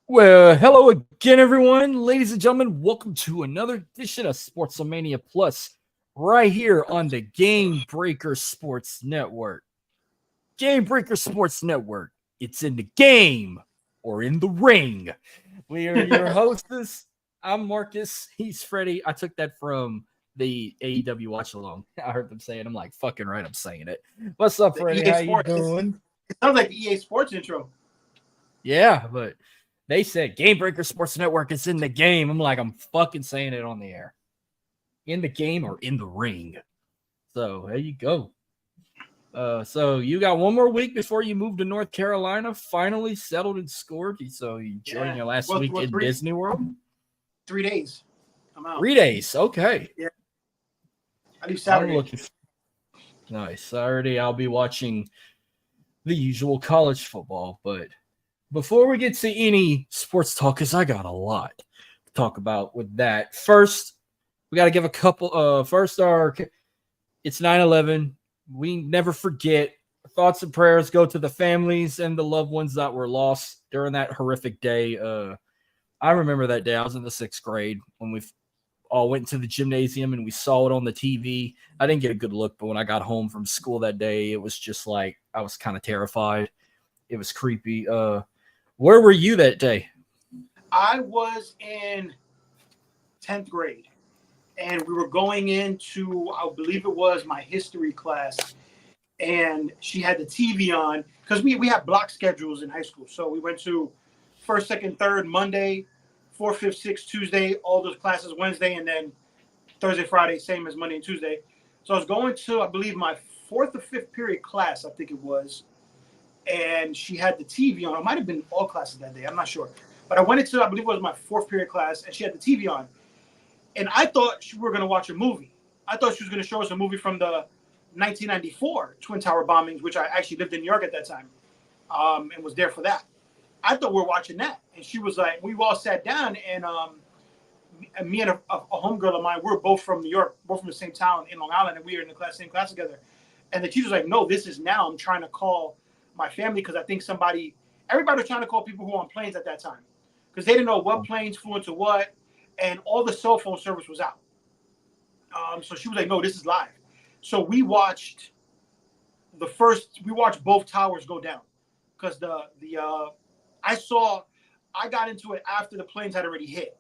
Well, hello again, everyone. Ladies and gentlemen, welcome to another edition of Sports-O-Mania Plus right here on the Game Breaker Sports Network. Game Breaker Sports Network. It's in the game or in the ring. We are your hosts. I'm Marcus. He's Freddy. I took that from the AEW watch along. I heard them say it. I'm like, fucking right, I'm saying it. What's up, Freddy? How you doing? It sounds like the EA Sports intro. Yeah, but they said Game Breaker Sports Network is in the game. I'm like, I'm fucking saying it on the air. In the game or in the ring. So there you go. So you got one more week before you move to North Carolina. Finally settled and scored. So you enjoying your last week in Disney World? 3 days. I'm out. 3 days. Okay. Yeah. I do Saturday. Nice. Saturday I'll be watching the usual college football, but before we get to any sports talk, because I got a lot to talk about with that. First, we got to give a couple. It's 9/11. We never forget. Thoughts and prayers go to the families and the loved ones that were lost during that horrific day. I remember that day. I was in the 6th grade when we all went to the gymnasium and we saw it on the TV. I didn't get a good look, but when I got home from school that day, it was just like I was kind of terrified. It was creepy. Where were you that day? I was in 10th grade, and we were going into, I believe it was my history class, and she had the TV on, because we had block schedules in high school. So we went to 1st, 2nd, 3rd, Monday, 4th, 5th, 6th, Tuesday, all those classes Wednesday, and then Thursday, Friday, same as Monday and Tuesday. So I was going to, I believe, my 4th or 5th period class, I think it was. And she had the TV on. It might have been all classes that day. I'm not sure. But I went into, I believe it was my 4th period class, and she had the TV on. And I thought we were going to watch a movie. I thought she was going to show us a movie from the 1994 Twin Tower bombings, which I actually lived in New York at that time, and was there for that. I thought we were watching that. And she was like, we all sat down, and me and a homegirl of mine, we were both from New York, both from the same town in Long Island, and we were in the same class together. And the teacher was like, no, this is now. I'm trying to call my family, because I think everybody was trying to call people who were on planes at that time, because they didn't know what planes flew into what, and all the cell phone service was out. So she was like, no, this is live. So we watched both towers go down, because I got into it after the planes had already hit,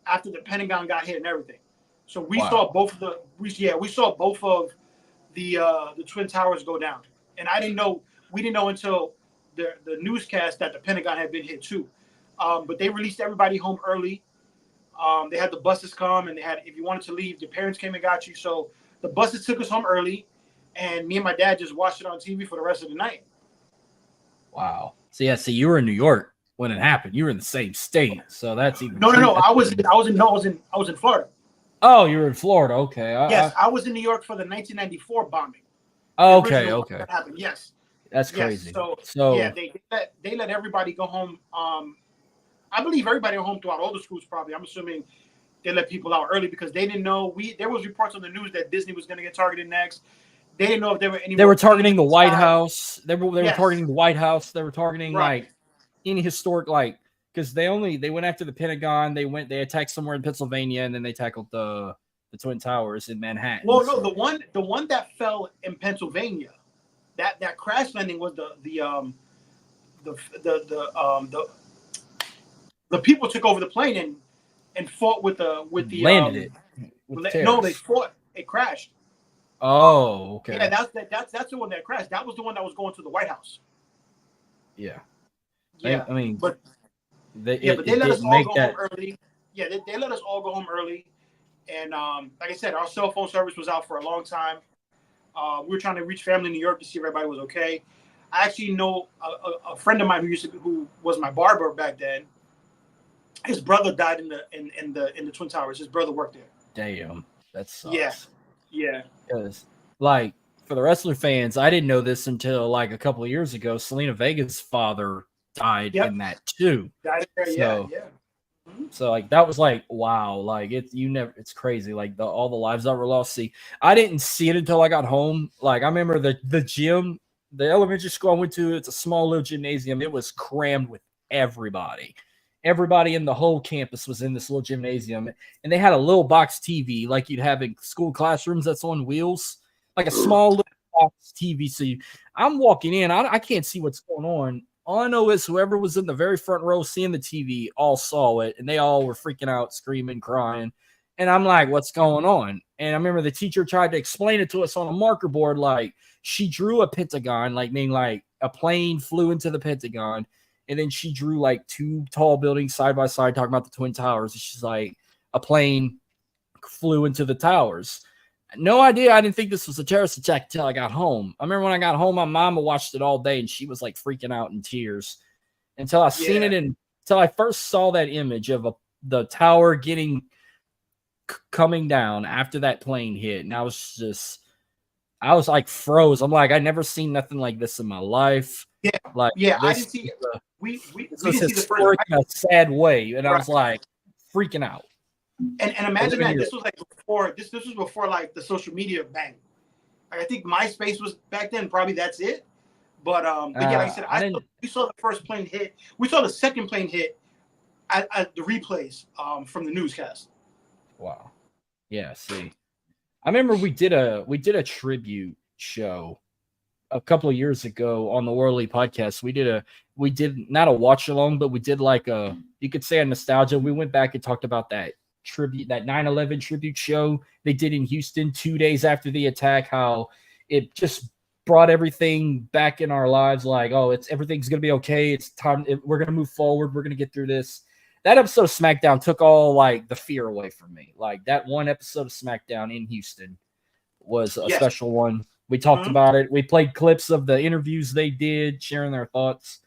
after the Pentagon got hit and everything. So we saw both of the Twin Towers go down, and we didn't know until the newscast that the Pentagon had been hit too. But they released everybody home early. They had the buses come, and if you wanted to leave, your parents came and got you. So the buses took us home early, and me and my dad just watched it on TV for the rest of the night. Wow. So you were in New York when it happened. You were in the same state, so that's even. No. I was in Florida. Oh, you were in Florida. Okay. Yes, I was in New York for the 1994 bombing. Okay. That happened. Yes. That's crazy. Yes. So yeah, they let everybody go home. I believe everybody went home throughout all the schools. Probably, I'm assuming they let people out early because they didn't know. There was reports on the news that Disney was going to get targeted next. They didn't know if there were any. They were targeting the White House. They were targeting the White House. They were targeting like any historic because they went after the Pentagon. They attacked somewhere in Pennsylvania, and then they tackled the Twin Towers in Manhattan. Well, no, the one that fell in Pennsylvania. That crash landing was the people took over the plane, and and fought with the landed it. No, they fought. It crashed. Oh, okay. Yeah, that's the one that crashed. That was the one that was going to the White House. Yeah. Yeah, I mean, but they let us didn't all make go that. home early. Yeah, they let us all go home early, and like I said, our cell phone service was out for a long time. We were trying to reach family in New York to see if everybody was okay. I actually know a friend of mine who was my barber back then. His brother died in the Twin Towers. His brother worked there. Damn, that sucks. Yeah. Because like for the wrestler fans, I didn't know this until like a couple of years ago. Selena Vega's father died in that too. Died there, so, yeah. Mm-hmm. So like that was like wow, like it's crazy, like all the lives that were lost. See, I didn't see it until I got home. Like I remember the gym, the elementary school I went to, it's a small little gymnasium. It was crammed with everybody. Everybody in the whole campus was in this little gymnasium, and they had a little box TV like you'd have in school classrooms that's on wheels, like a small little box TV. So I'm walking in, I can't see what's going on. All I know is whoever was in the very front row seeing the TV all saw it, and they all were freaking out, screaming, crying. And I'm like, what's going on? And I remember the teacher tried to explain it to us on a marker board. Like she drew a pentagon, like meaning like a plane flew into the pentagon. And then she drew like two tall buildings side by side, talking about the Twin Towers. And she's like, a plane flew into the towers. No idea. I didn't think this was a terrorist attack until I got home. I remember when I got home, my mama watched it all day, and she was like freaking out in tears until I seen it. Until I first saw that image of the tower coming down after that plane hit, and I was like froze. I'm like, I never seen nothing like this in my life. Yeah, like I didn't see. We this didn't see the first in a sad way, and I was like freaking out. And imagine that this was like before this was before like the social media bang. Like, I think MySpace was back then. Probably that's it. But yeah, like I said, we saw the first plane hit. We saw the second plane hit at the replays from the newscast. Wow. Yeah. See, I remember we did a tribute show a couple of years ago on the Worldly podcast. We did not a watch along, but we did like you could say a nostalgia. We went back and talked about that tribute, that 9/11 tribute show they did in Houston 2 days after the attack, how it just brought everything back in our lives. Like, oh, everything's going to be okay. It's time. We're going to move forward. We're going to get through this. That episode of SmackDown took all like the fear away from me. Like that one episode of SmackDown in Houston was a special one. We talked about it. We played clips of the interviews they did, sharing their thoughts.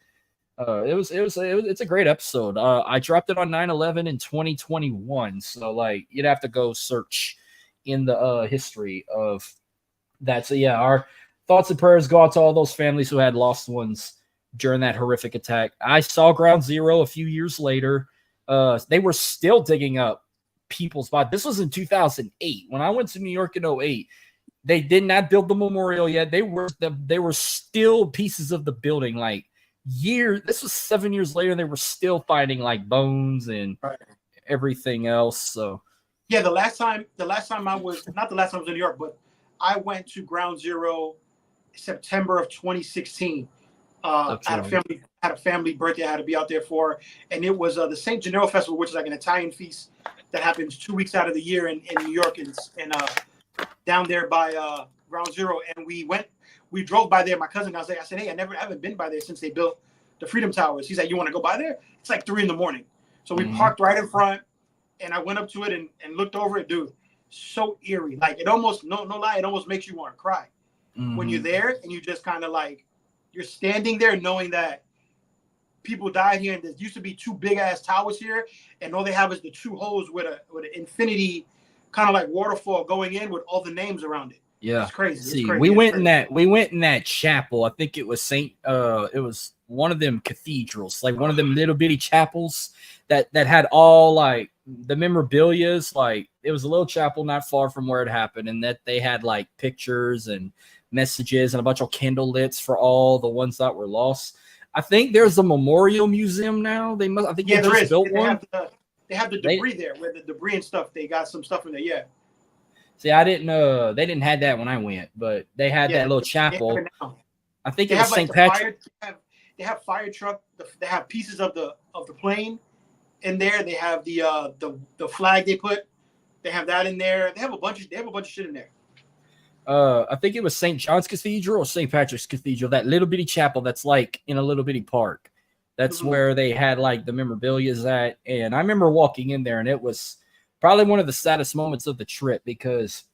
It's a great episode. I dropped it on 9/11 in 2021. So like you'd have to go search in the history of that. So yeah, our thoughts and prayers go out to all those families who had lost ones during that horrific attack. I saw Ground Zero a few years later. They were still digging up people's bodies. This was in 2008. When I went to New York in 2008, they did not build the memorial yet. They were still pieces of the building. Like this was 7 years later, they were still finding like bones and everything else. So yeah, the last time I was not the last time I was in New York, but I went to Ground Zero September of 2016. I had a family birthday I had to be out there for, and it was the St. Gennaro Festival, which is like an Italian feast that happens 2 weeks out of the year in New York, and down there by Ground Zero. And we drove by there. My cousin, I said, hey, I haven't been by there since they built the Freedom Towers. He's like, you want to go by there? It's like 3 a.m. So we parked right in front, and I went up to it and looked over it, dude. So eerie. Like it almost, no lie, it almost makes you want to cry when you're there, and you just kind of like, you're standing there knowing that people died here, and there used to be 2 big ass towers here, and all they have is the 2 holes with an infinity kind of like waterfall going in with all the names around it. Yeah, it's crazy. See, we went in that chapel. I think it was it was one of them cathedrals, like one of them little bitty chapels that had all like the memorabilias. Like it was a little chapel not far from where it happened, and that they had like pictures and messages and a bunch of candle lits for all the ones that were lost. I think there's a memorial museum now. They just built one. They have the debris there, where the debris and stuff. They got some stuff in there. Yeah. See, I didn't know they didn't have that when I went, but they had that little chapel. I think it was St. Patrick. They have fire truck. They have pieces of the plane, in there. They have the flag they put. They have that in there. They have a bunch of shit in there. I think it was St. John's Cathedral or St. Patrick's Cathedral, that little bitty chapel that's like in a little bitty park. That's where they had like the memorabilia at. And I remember walking in there, and it was probably one of the saddest moments of the trip because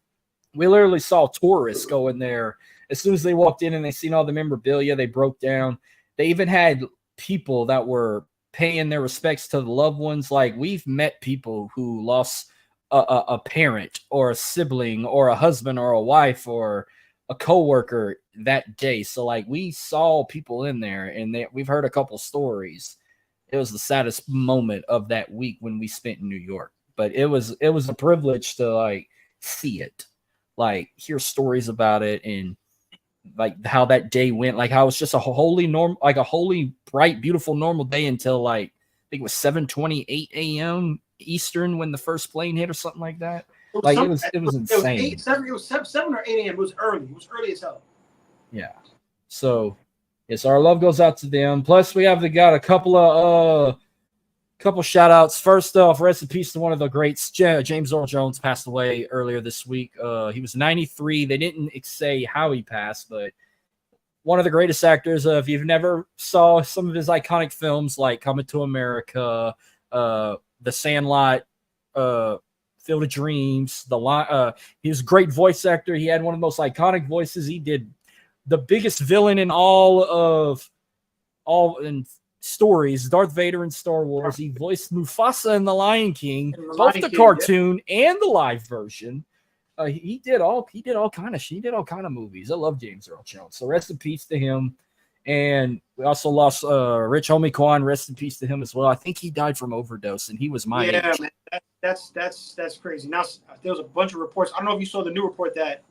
we literally saw tourists go in there. As soon as they walked in and they seen all the memorabilia, they broke down. They even had people that were paying their respects to the loved ones. Like, we've met people who lost a parent or a sibling or a husband or a wife or a coworker that day. So like, we saw people in there, and we've heard a couple stories. It was the saddest moment of that week when we spent in New York, but it was a privilege to like see it, like hear stories about it, and like how that day went, like how it was just a holy bright, beautiful, normal day until like I think it was 7:28 a.m. Eastern when the first plane hit or something like that. It was insane. It was 7 or 8 a.m. It was early. It was early as hell. Yeah. So yes, our love goes out to them. Plus, we got a couple shout outs. First off, rest in peace to one of the greats. James Earl Jones passed away earlier this week. He was 93. They didn't say how he passed, but one of the greatest actors. If you've never saw some of his iconic films like Coming to America, The Sandlot, Field of Dreams, he was a great voice actor. He had one of the most iconic voices. He did the biggest villain in all in stories, Darth Vader in Star Wars. He voiced Mufasa in The Lion King, both the cartoon and the live version. He did all kind of movies. I love James Earl Jones. So rest in peace to him. And we also lost Rich Homie Quan. Rest in peace to him as well. I think he died from overdose, and he was my age. Man, that's crazy. Now there was a bunch of reports. I don't know if you saw the new report that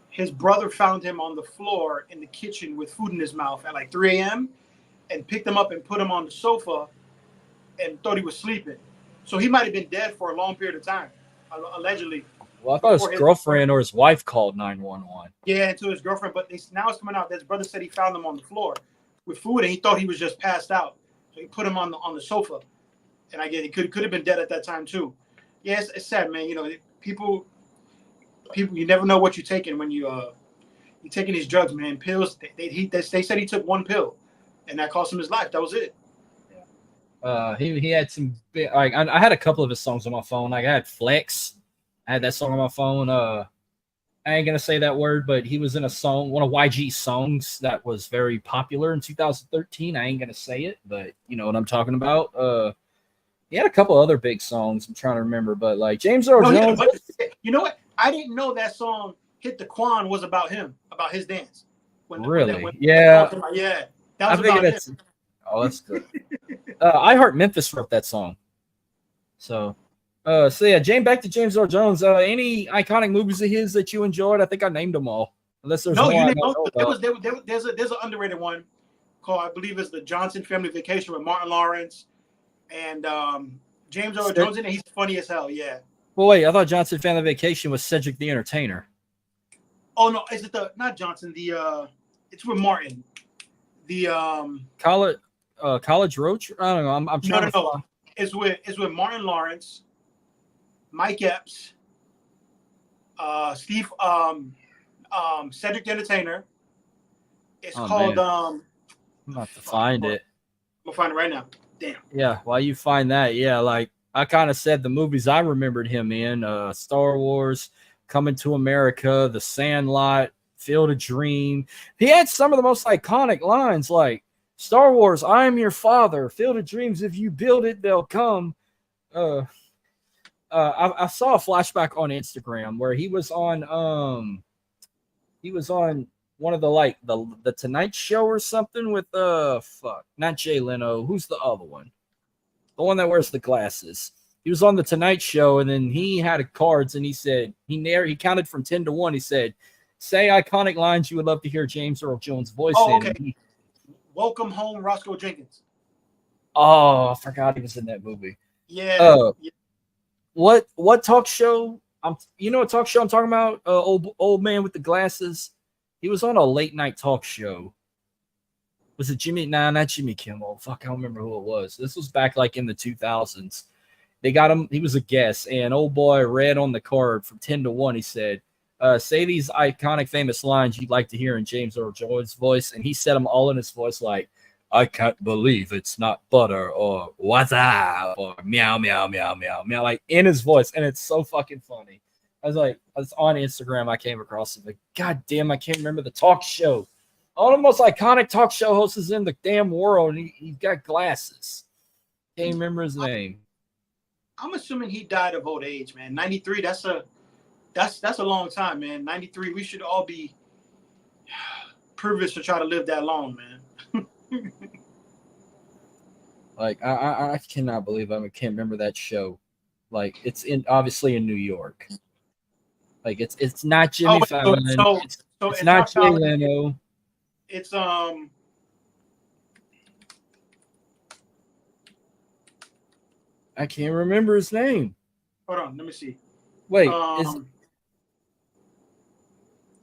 his brother found him on the floor in the kitchen with food in his mouth at like 3 a.m. and picked him up and put him on the sofa and thought he was sleeping. So he might have been dead for a long period of time, allegedly. Well, I thought his girlfriend or his wife called 911. Yeah, to his girlfriend. But now it's coming out that his brother said he found him on the floor with food, and he thought he was just passed out. So he put him on the sofa. And I get it could have been dead at that time too. Yeah, it's sad, man. You know, people, you never know what you're taking when you're taking these drugs, man. Pills. They said he took one pill, and that cost him his life. That was it. He had some. Like, I had a couple of his songs on my phone. Like, I had Flex. I had that song on my phone. I ain't gonna say that word, but he was in a song, one of YG's songs that was very popular in 2013. I ain't gonna say it, but you know what I'm talking about. He had a couple other big songs. I'm trying to remember, but like James Earl Jones. You know what? I didn't know that song "Hit the Quan" was about him, about his dance. Yeah. Yeah. That was about him. Oh, that's good. I Heart Memphis wrote that song. So yeah, back to James Earl Jones. Any iconic movies of his that you enjoyed? I think I named them all. Unless there's no, you didn't know. There's an underrated one called, I believe, it's the Johnson Family Vacation with Martin Lawrence and James Earl Jones in it. He's funny as hell. Yeah. Well, wait, I thought Johnson Family Vacation was Cedric the Entertainer. Oh no, is it not Johnson? It's with Martin. The College Roach. I don't know. I'm trying to. It's with Martin Lawrence, Mike Epps, Steve, Cedric the Entertainer. It's called. I'm about to find it. We'll find it right now. Damn. Yeah, while you find that, yeah, like I kind of said, the movies I remembered him in: Star Wars, Coming to America, The Sandlot, Field of Dream. He had some of the most iconic lines, like Star Wars, I am your father. Field of Dreams, if you build it, they'll come. I saw a flashback on Instagram where he was on one of the Tonight Show or something with not Jay Leno. Who's the other one? The one that wears the glasses. He was on the Tonight Show, and then he had cards, and he said he counted from 10 to 1. He said, "Say iconic lines you would love to hear James Earl Jones' voice in." Okay. Welcome Home, Roscoe Jenkins. Oh, I forgot he was in that movie. Yeah. What talk show? What talk show I'm talking about? Old man with the glasses. He was on a late night talk show. Was it Jimmy? Nah, not Jimmy Kimmel. Fuck, I don't remember who it was. This was back like in the 2000s. They got him. He was a guest, and old boy read on the card from 10-1. He said, say these iconic, famous lines you'd like to hear in James Earl Jones' voice. And he said them all in his voice, like, I can't believe it's not butter, or what's up, or meow, meow, meow, meow, meow, like in his voice. And it's so fucking funny. I was on Instagram. I came across it. Like, God damn, I can't remember the talk show. All the most iconic talk show hosts is in the damn world. And he's got glasses. Can't remember his name. I'm assuming he died of old age, man. 93, that's a long time, man. 93, we should all be privileged to try to live that long, man. Like, I cannot believe I can't remember that show. Like, it's obviously in New York. Like, it's not Jimmy Fallon. It's not Jay Leno. It's I can't remember his name. Hold on, let me see. Wait,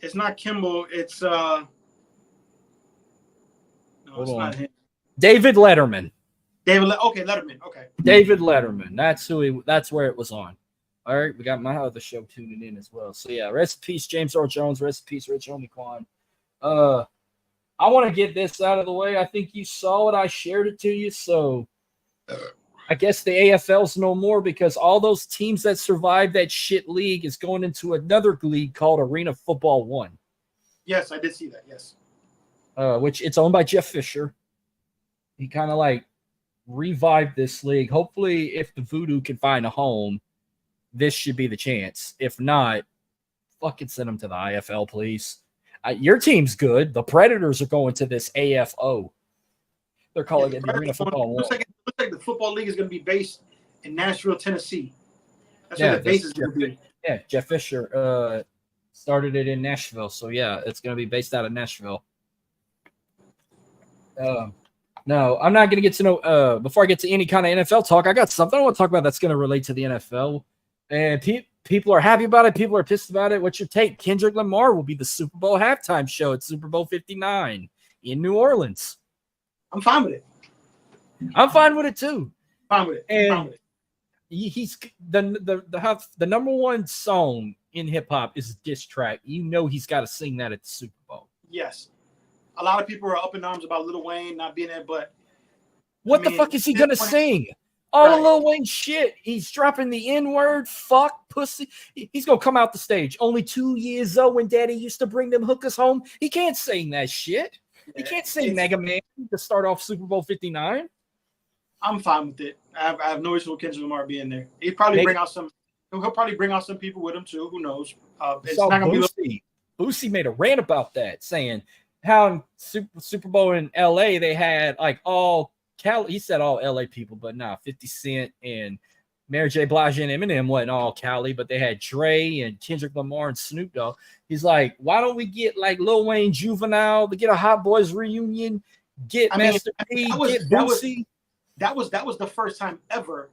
it's not Kimball. It's no, it's not him. David Letterman. Okay, Letterman. Okay. David Letterman. That's where it was on. All right, we got my other show tuning in as well. So yeah, rest in peace, James Earl Jones. Rest in peace, Rich Homie Quan. I want to get this out of the way. I think you saw it. I shared it to you. So I guess the AFL's no more because all those teams that survived that shit league is going into another league called Arena Football 1. Yes, I did see that. Yes. Which it's owned by Jeff Fisher. He kind of like revived this league. Hopefully, if the Voodoo can find a home, this should be the chance. If not, fucking send them to the IFL, please. Your team's good. The Predators are going to this AFO. They're calling it the Arena Football 1. Looks like the football league is going to be based in Nashville, Tennessee. That's where the base is going to be. Yeah, Jeff Fisher started it in Nashville. So, yeah, it's going to be based out of Nashville. No, I'm not going to get to know before I get to any kind of NFL talk, I got something I want to talk about that's going to relate to the NFL. And people are happy about it. People are pissed about it. What's your take? Kendrick Lamar will be the Super Bowl halftime show at Super Bowl 59 in New Orleans. I'm fine with it. I'm fine with it too. Fine with it. And he's the number one song in hip hop is a diss track. You know he's got to sing that at the Super Bowl. Yes. A lot of people are up in arms about Lil Wayne not being there, but what the fuck is he gonna sing? All the Lil Wayne shit. He's dropping the N-word, fuck, pussy. He's gonna come out the stage. Only 2 years old when Daddy used to bring them hookers home. He can't sing that shit. He can't sing Mega Man to start off Super Bowl 59. I'm fine with it. I have no issue with Kendrick Lamar being there. He'll probably bring out some people with him too. Who knows? It's not gonna be. Boosie made a rant about that, saying how in Super Bowl in LA they had like all Cali. He said all LA people, but 50 Cent and Mary J. Blige and Eminem wasn't all Cali, but they had Dre and Kendrick Lamar and Snoop Dogg. He's like, why don't we get like Lil Wayne, Juvenile, to get a Hot Boys reunion, get Master P, get Boosie. That was the first time ever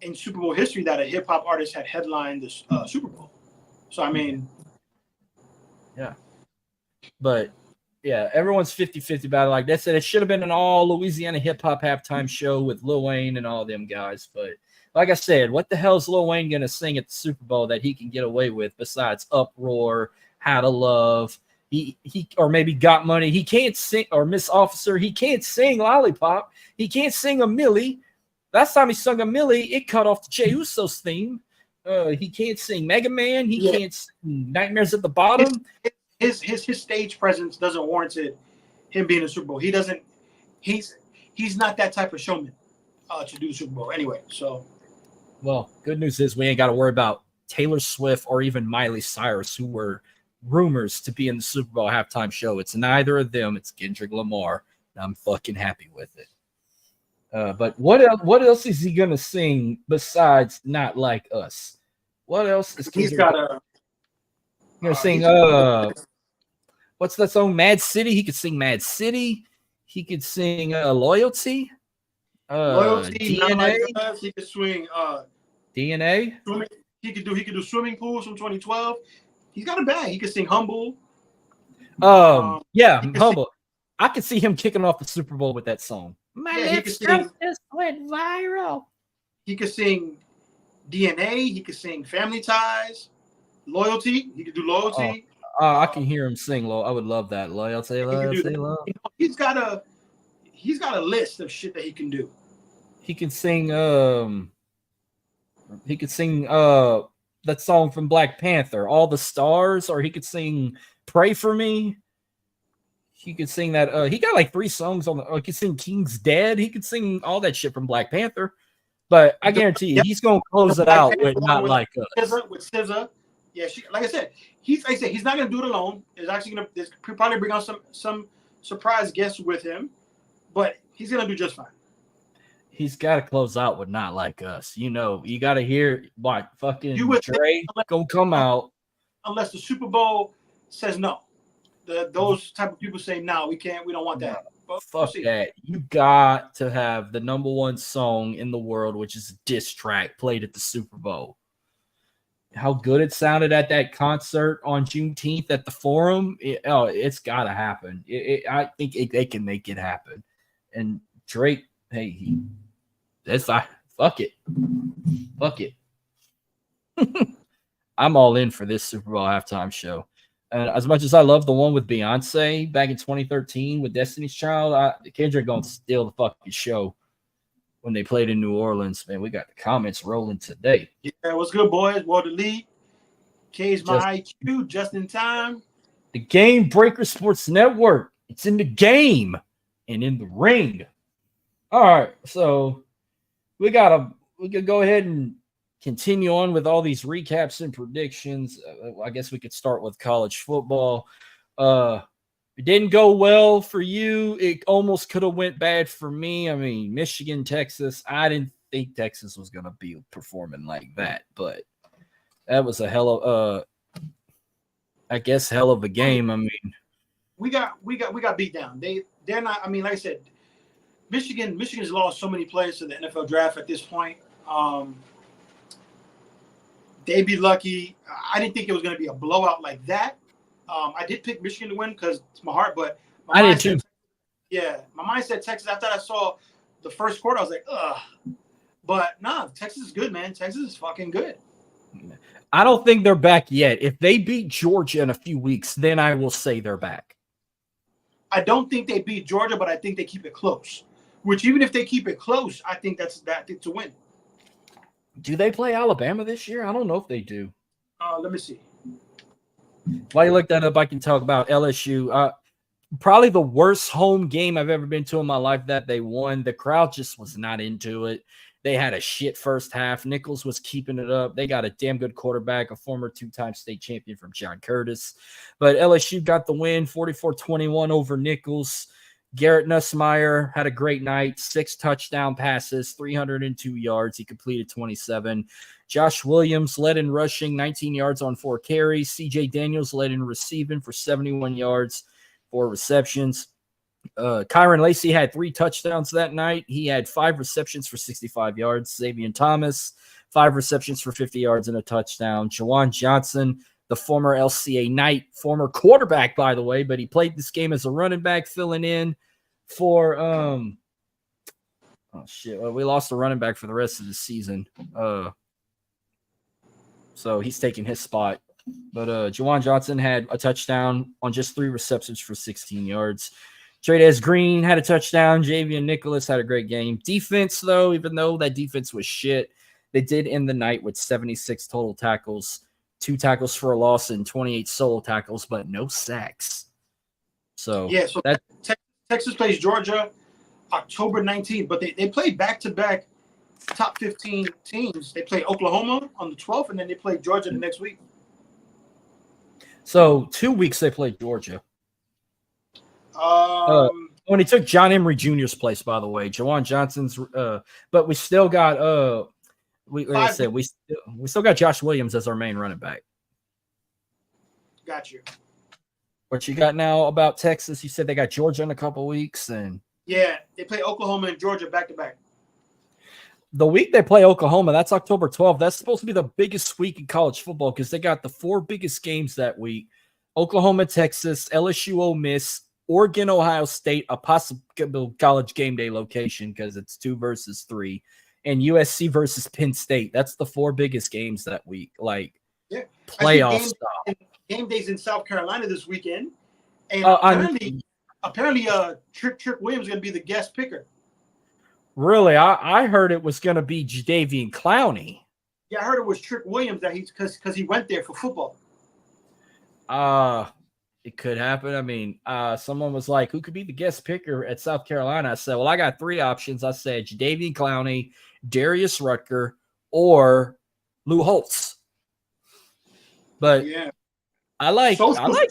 in Super Bowl history that a hip hop artist had headlined the Super Bowl. So I mean, yeah, but. Yeah, everyone's 50-50 about it. Like they said, it should have been an all Louisiana hip-hop halftime show with Lil Wayne and all them guys. But like I said, what the hell is Lil Wayne going to sing at the Super Bowl that he can get away with besides Uproar, How to Love, he or maybe Got Money? He can't sing, or Miss Officer. He can't sing Lollipop. He can't sing a Millie. Last time he sung a Millie, it cut off the Jey Uso's theme. He can't sing Mega Man. He can't sing Nightmares at the Bottom. His stage presence doesn't warrant him being in the Super Bowl. He doesn't. He's not that type of showman to do the Super Bowl anyway. So, well, good news is we ain't got to worry about Taylor Swift or even Miley Cyrus, who were rumors to be in the Super Bowl halftime show. It's neither of them. It's Kendrick Lamar. And I'm fucking happy with it. But what else is he gonna sing besides Not Like Us? What else is he's got a? Gonna sing what's that song? Mad City. He could sing Mad City. He could sing Loyalty. Loyalty. DNA. He could swing DNA. He could do Swimming Pools from 2012. He's got a bag. He could sing Humble. Yeah, Humble. I could see him kicking off the Super Bowl with that song. My lips just went viral. He could sing DNA. He could sing Family Ties, Loyalty. He could do Loyalty. I can hear him sing. I would love that. Loyalty, loyalty, love. You know, he's got a list of shit that he can do. He can sing. He could sing that song from Black Panther, All the Stars, or he could sing Pray for Me. He could sing that. He got like 3 songs on the. He could sing King's Dead. He could sing all that shit from Black Panther. But I guarantee you, he's gonna close it out with Not Like Us. With SZA. Yeah, like I said, he's not gonna do it alone. There's probably bring on some surprise guests with him, but he's gonna do just fine. He's got to close out with Not Like Us. You know, you got to hear what fucking Dre gonna come out. Unless the Super Bowl says no. Those type of people say, no, we can't. We don't want that. But fuck that. You got to have the #1 song in the world, which is a diss track, played at the Super Bowl. How good it sounded at that concert on Juneteenth at the Forum. It's got to happen. I think they can make it happen. And Drake, hey, that's fine. Fuck it. I'm all in for this Super Bowl halftime show. And as much as I love the one with Beyonce back in 2013 with Destiny's Child, Kendrick gonna steal the fucking show when they played in New Orleans. Man, we got the comments rolling today. Yeah, what's good, boys? Walter Lee, K's my IQ, just in time. The Game Breaker Sports Network. It's in the game and in the ring. All right, so we could go ahead and continue on with all these recaps and predictions. I guess we could start with college football. It didn't go well for you. It almost could have went bad for me. I mean, Michigan, Texas. I didn't think Texas was going to be performing like that, but that was a hell of a game. I mean, we got beat down. They're not. I mean, like I said, Michigan's lost so many players to the NFL draft at this point. They'd be lucky. I didn't think it was going to be a blowout like that. I did pick Michigan to win because it's my heart, but I did too. Yeah, my mind said Texas. After I saw the first quarter, I was like, ugh. But nah, Texas is good, man. Texas is fucking good. I don't think they're back yet. If they beat Georgia in a few weeks, then I will say they're back. I don't think they beat Georgia, but I think they keep it close. Which even if they keep it close, I think that's to win. Do they play Alabama this year? I don't know if they do. Let me see. While you look that up, I can talk about LSU. Probably the worst home game I've ever been to in my life that they won. The crowd just was not into it. They had a shit first half. Nichols was keeping it up. They got a damn good quarterback, a former 2-time state champion from John Curtis. But LSU got the win, 44-21 over Nichols. Garrett Nussmeier had a great night, 6 touchdown passes, 302 yards. He completed 27. Josh Williams led in rushing, 19 yards on 4 carries. CJ Daniels led in receiving for 71 yards, 4 receptions. Kyron Lacey had 3 touchdowns that night. He had 5 receptions for 65 yards. Xavier Thomas, 5 receptions for 50 yards and a touchdown. Jawan Johnson, the former LCA Knight, former quarterback, by the way, but he played this game as a running back, filling in for we lost a running back for the rest of the season. So he's taking his spot. But Jawan Johnson had a touchdown on just 3 receptions for 16 yards. Trades Green had a touchdown. Javian Nicholas had a great game. Defense, though, even though that defense was shit, they did end the night with 76 total tackles, 2 tackles for a loss, and 28 solo tackles, but no sacks. So Texas plays Georgia October 19th, but they play back-to-back top 15 teams. They play Oklahoma on the 12th, and then they play Georgia the next week. So 2 weeks they played Georgia. When he took John Emery Jr.'s place, by the way, Jawan Johnson's, but we still got we still got Josh Williams as our main running back. Got you. What you got now about Texas? You said they got Georgia in a couple weeks, and yeah, they play Oklahoma and Georgia back to back. The week they play Oklahoma, that's October 12th. That's supposed to be the biggest week in college football because they got the 4 biggest games that week: Oklahoma, Texas, LSU, Ole Miss, Oregon, Ohio State, a possible college game day location because it's 2 versus 3, and USC versus Penn State. That's the 4 biggest games that week, like playoff style. Game days in South Carolina this weekend, and apparently, Trick Williams is going to be the guest picker. Really, I heard it was going to be Jadeveon Clowney. Yeah, I heard it was Trick Williams that because he went there for football. It could happen. I mean, someone was like, who could be the guest picker at South Carolina? I said, well, I got 3 options. I said Jadeveon Clowney, Darius Rucker, or Lou Holtz. But yeah, I like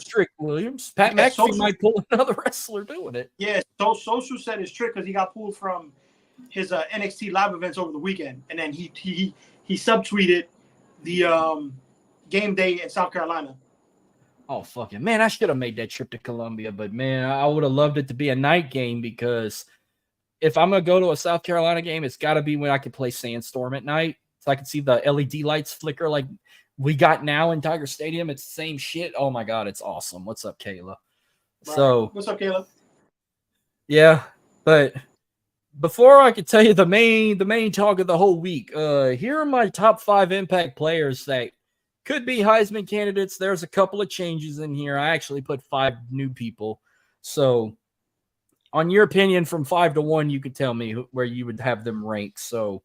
Trick Williams. Pat McAfee might pull another wrestler doing it. Yeah, so Social said it's Trick because he got pulled from his NXT live events over the weekend, and then he subtweeted the game day in South Carolina. Oh, fucking man, I should have made that trip to Columbia, but man, I would have loved it to be a night game because if I'm going to go to a South Carolina game, it's got to be when I can play Sandstorm at night so I can see the LED lights flicker like we got now in Tiger Stadium. It's the same shit. Oh, my God, it's awesome. What's up, Kayla? Right. So, what's up, Kayla? Yeah, but before I could tell you the main talk of the whole week, here are my top 5 impact players that could be Heisman candidates. There's a couple of changes in here. I actually put 5 new people. So, on your opinion, from 5 to 1, you could tell me where you would have them ranked. So,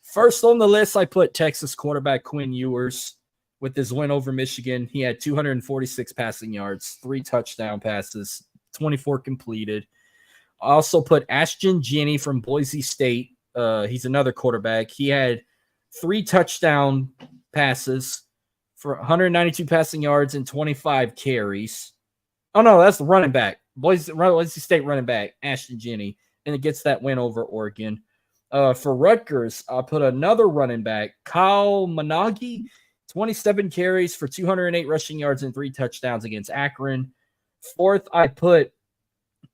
first on the list, I put Texas quarterback Quinn Ewers with his win over Michigan. He had 246 passing yards, 3 touchdown passes, 24 completed. I also put Ashton Jenney from Boise State. He's another quarterback. He had 3 touchdown passes for 192 passing yards and 25 carries. Oh, no, that's the running back. Boise State running back, Ashton Jenney, and it gets that win over Oregon. For Rutgers, I put another running back, Kyle Managi, 27 carries for 208 rushing yards and 3 touchdowns against Akron. Fourth, I put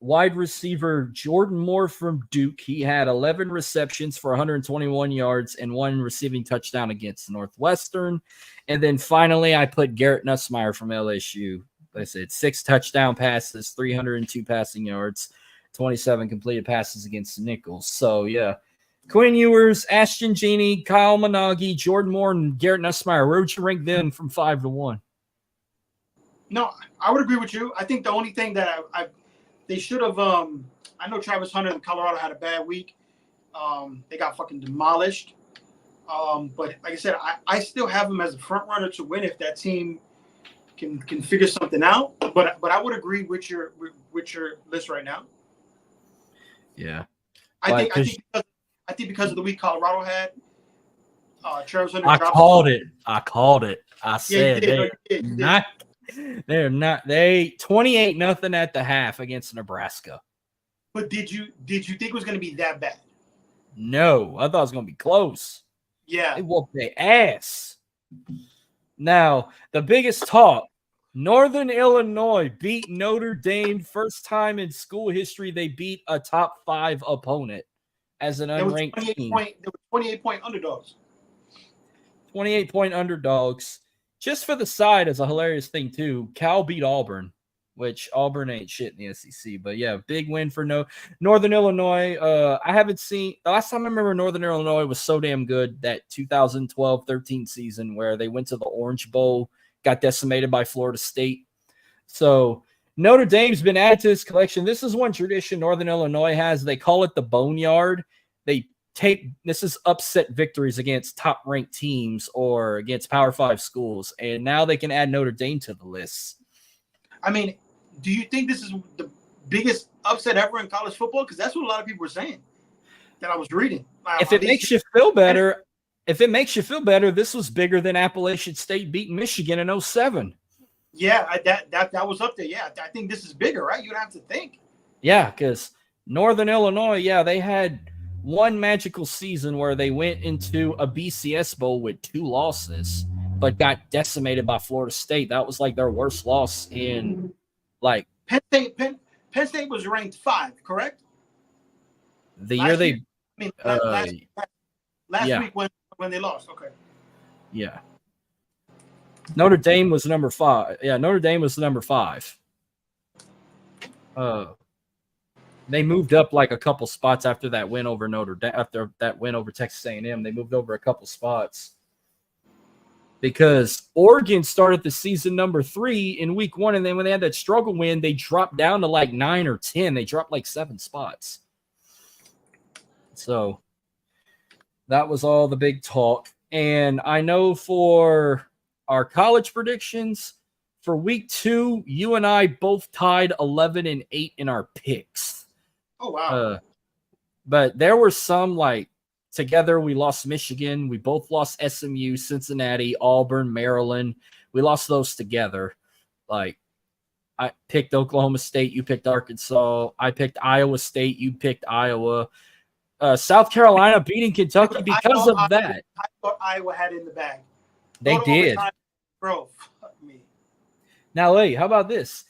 wide receiver Jordan Moore from Duke. He had 11 receptions for 121 yards and 1 receiving touchdown against Northwestern. And then finally, I put Garrett Nussmeier from LSU. Like I said, 6 touchdown passes, 302 passing yards, 27 completed passes against Nichols. So, yeah. Quinn Ewers, Ashton Jenney, Kyle Managi, Jordan Moore, and Garrett Nussmeier. Where would you rank them from 5 to 1? No, I would agree with you. I think the only thing that they should have I know Travis Hunter in Colorado had a bad week. They got fucking demolished. But like I said, I still have them as a front runner to win if that team can figure something out. But I would agree with your list right now. Yeah. I think because of the week Colorado had, Travis Hunter. I called it. I said they're not. They 28-0 at the half against Nebraska. But did you think it was going to be that bad? No, I thought it was going to be close. Yeah, they whooped their ass. Now the biggest talk: Northern Illinois beat Notre Dame. First time in school history they beat a top 5 opponent as an unranked team. There were 28-point underdogs. 28-point underdogs. Just for the side, as a hilarious thing, too, Cal beat Auburn, which Auburn ain't shit in the SEC. But, yeah, big win for Northern Illinois. I haven't seen – the last time I remember Northern Illinois was so damn good, that 2012-13 season where they went to the Orange Bowl, got decimated by Florida State. So, Notre Dame's been added to this collection. This is one tradition Northern Illinois has. They call it the Boneyard. This is upset victories against top-ranked teams or against Power 5 schools, and now they can add Notre Dame to the list. I mean, do you think this is the biggest upset ever in college football? Because that's what a lot of people were saying that I was reading. If it makes you feel better, this was bigger than Appalachian State beating Michigan in 2007. Yeah, that was up there. Yeah, I think this is bigger, right? You'd have to think. Yeah, because Northern Illinois, they had one magical season where they went into a BCS Bowl with 2 losses, but got decimated by Florida State. That was like their worst loss in like Penn State was ranked 5, correct? Last week when they lost. Okay. Yeah. Notre Dame was number 5. Yeah, Notre Dame was number 5. They moved up like a couple spots after that win over Notre Dame. After that win over Texas A&M, they moved over a couple spots because Oregon started the season number 3 in week 1, and then when they had that struggle win, they dropped down to like 9 or 10. They dropped like 7 spots. So that was all the big talk. And I know for our college predictions for week 2, you and I both tied 11-8 in our picks. Oh, wow. But there were some like together we lost Michigan. We both lost SMU, Cincinnati, Auburn, Maryland. We lost those together. Like I picked Oklahoma State. You picked Arkansas. I picked Iowa State. You picked Iowa. South Carolina beating Kentucky because of that. I thought Iowa had it in the bag. They did. Bro, fuck me. Now, hey, how about this?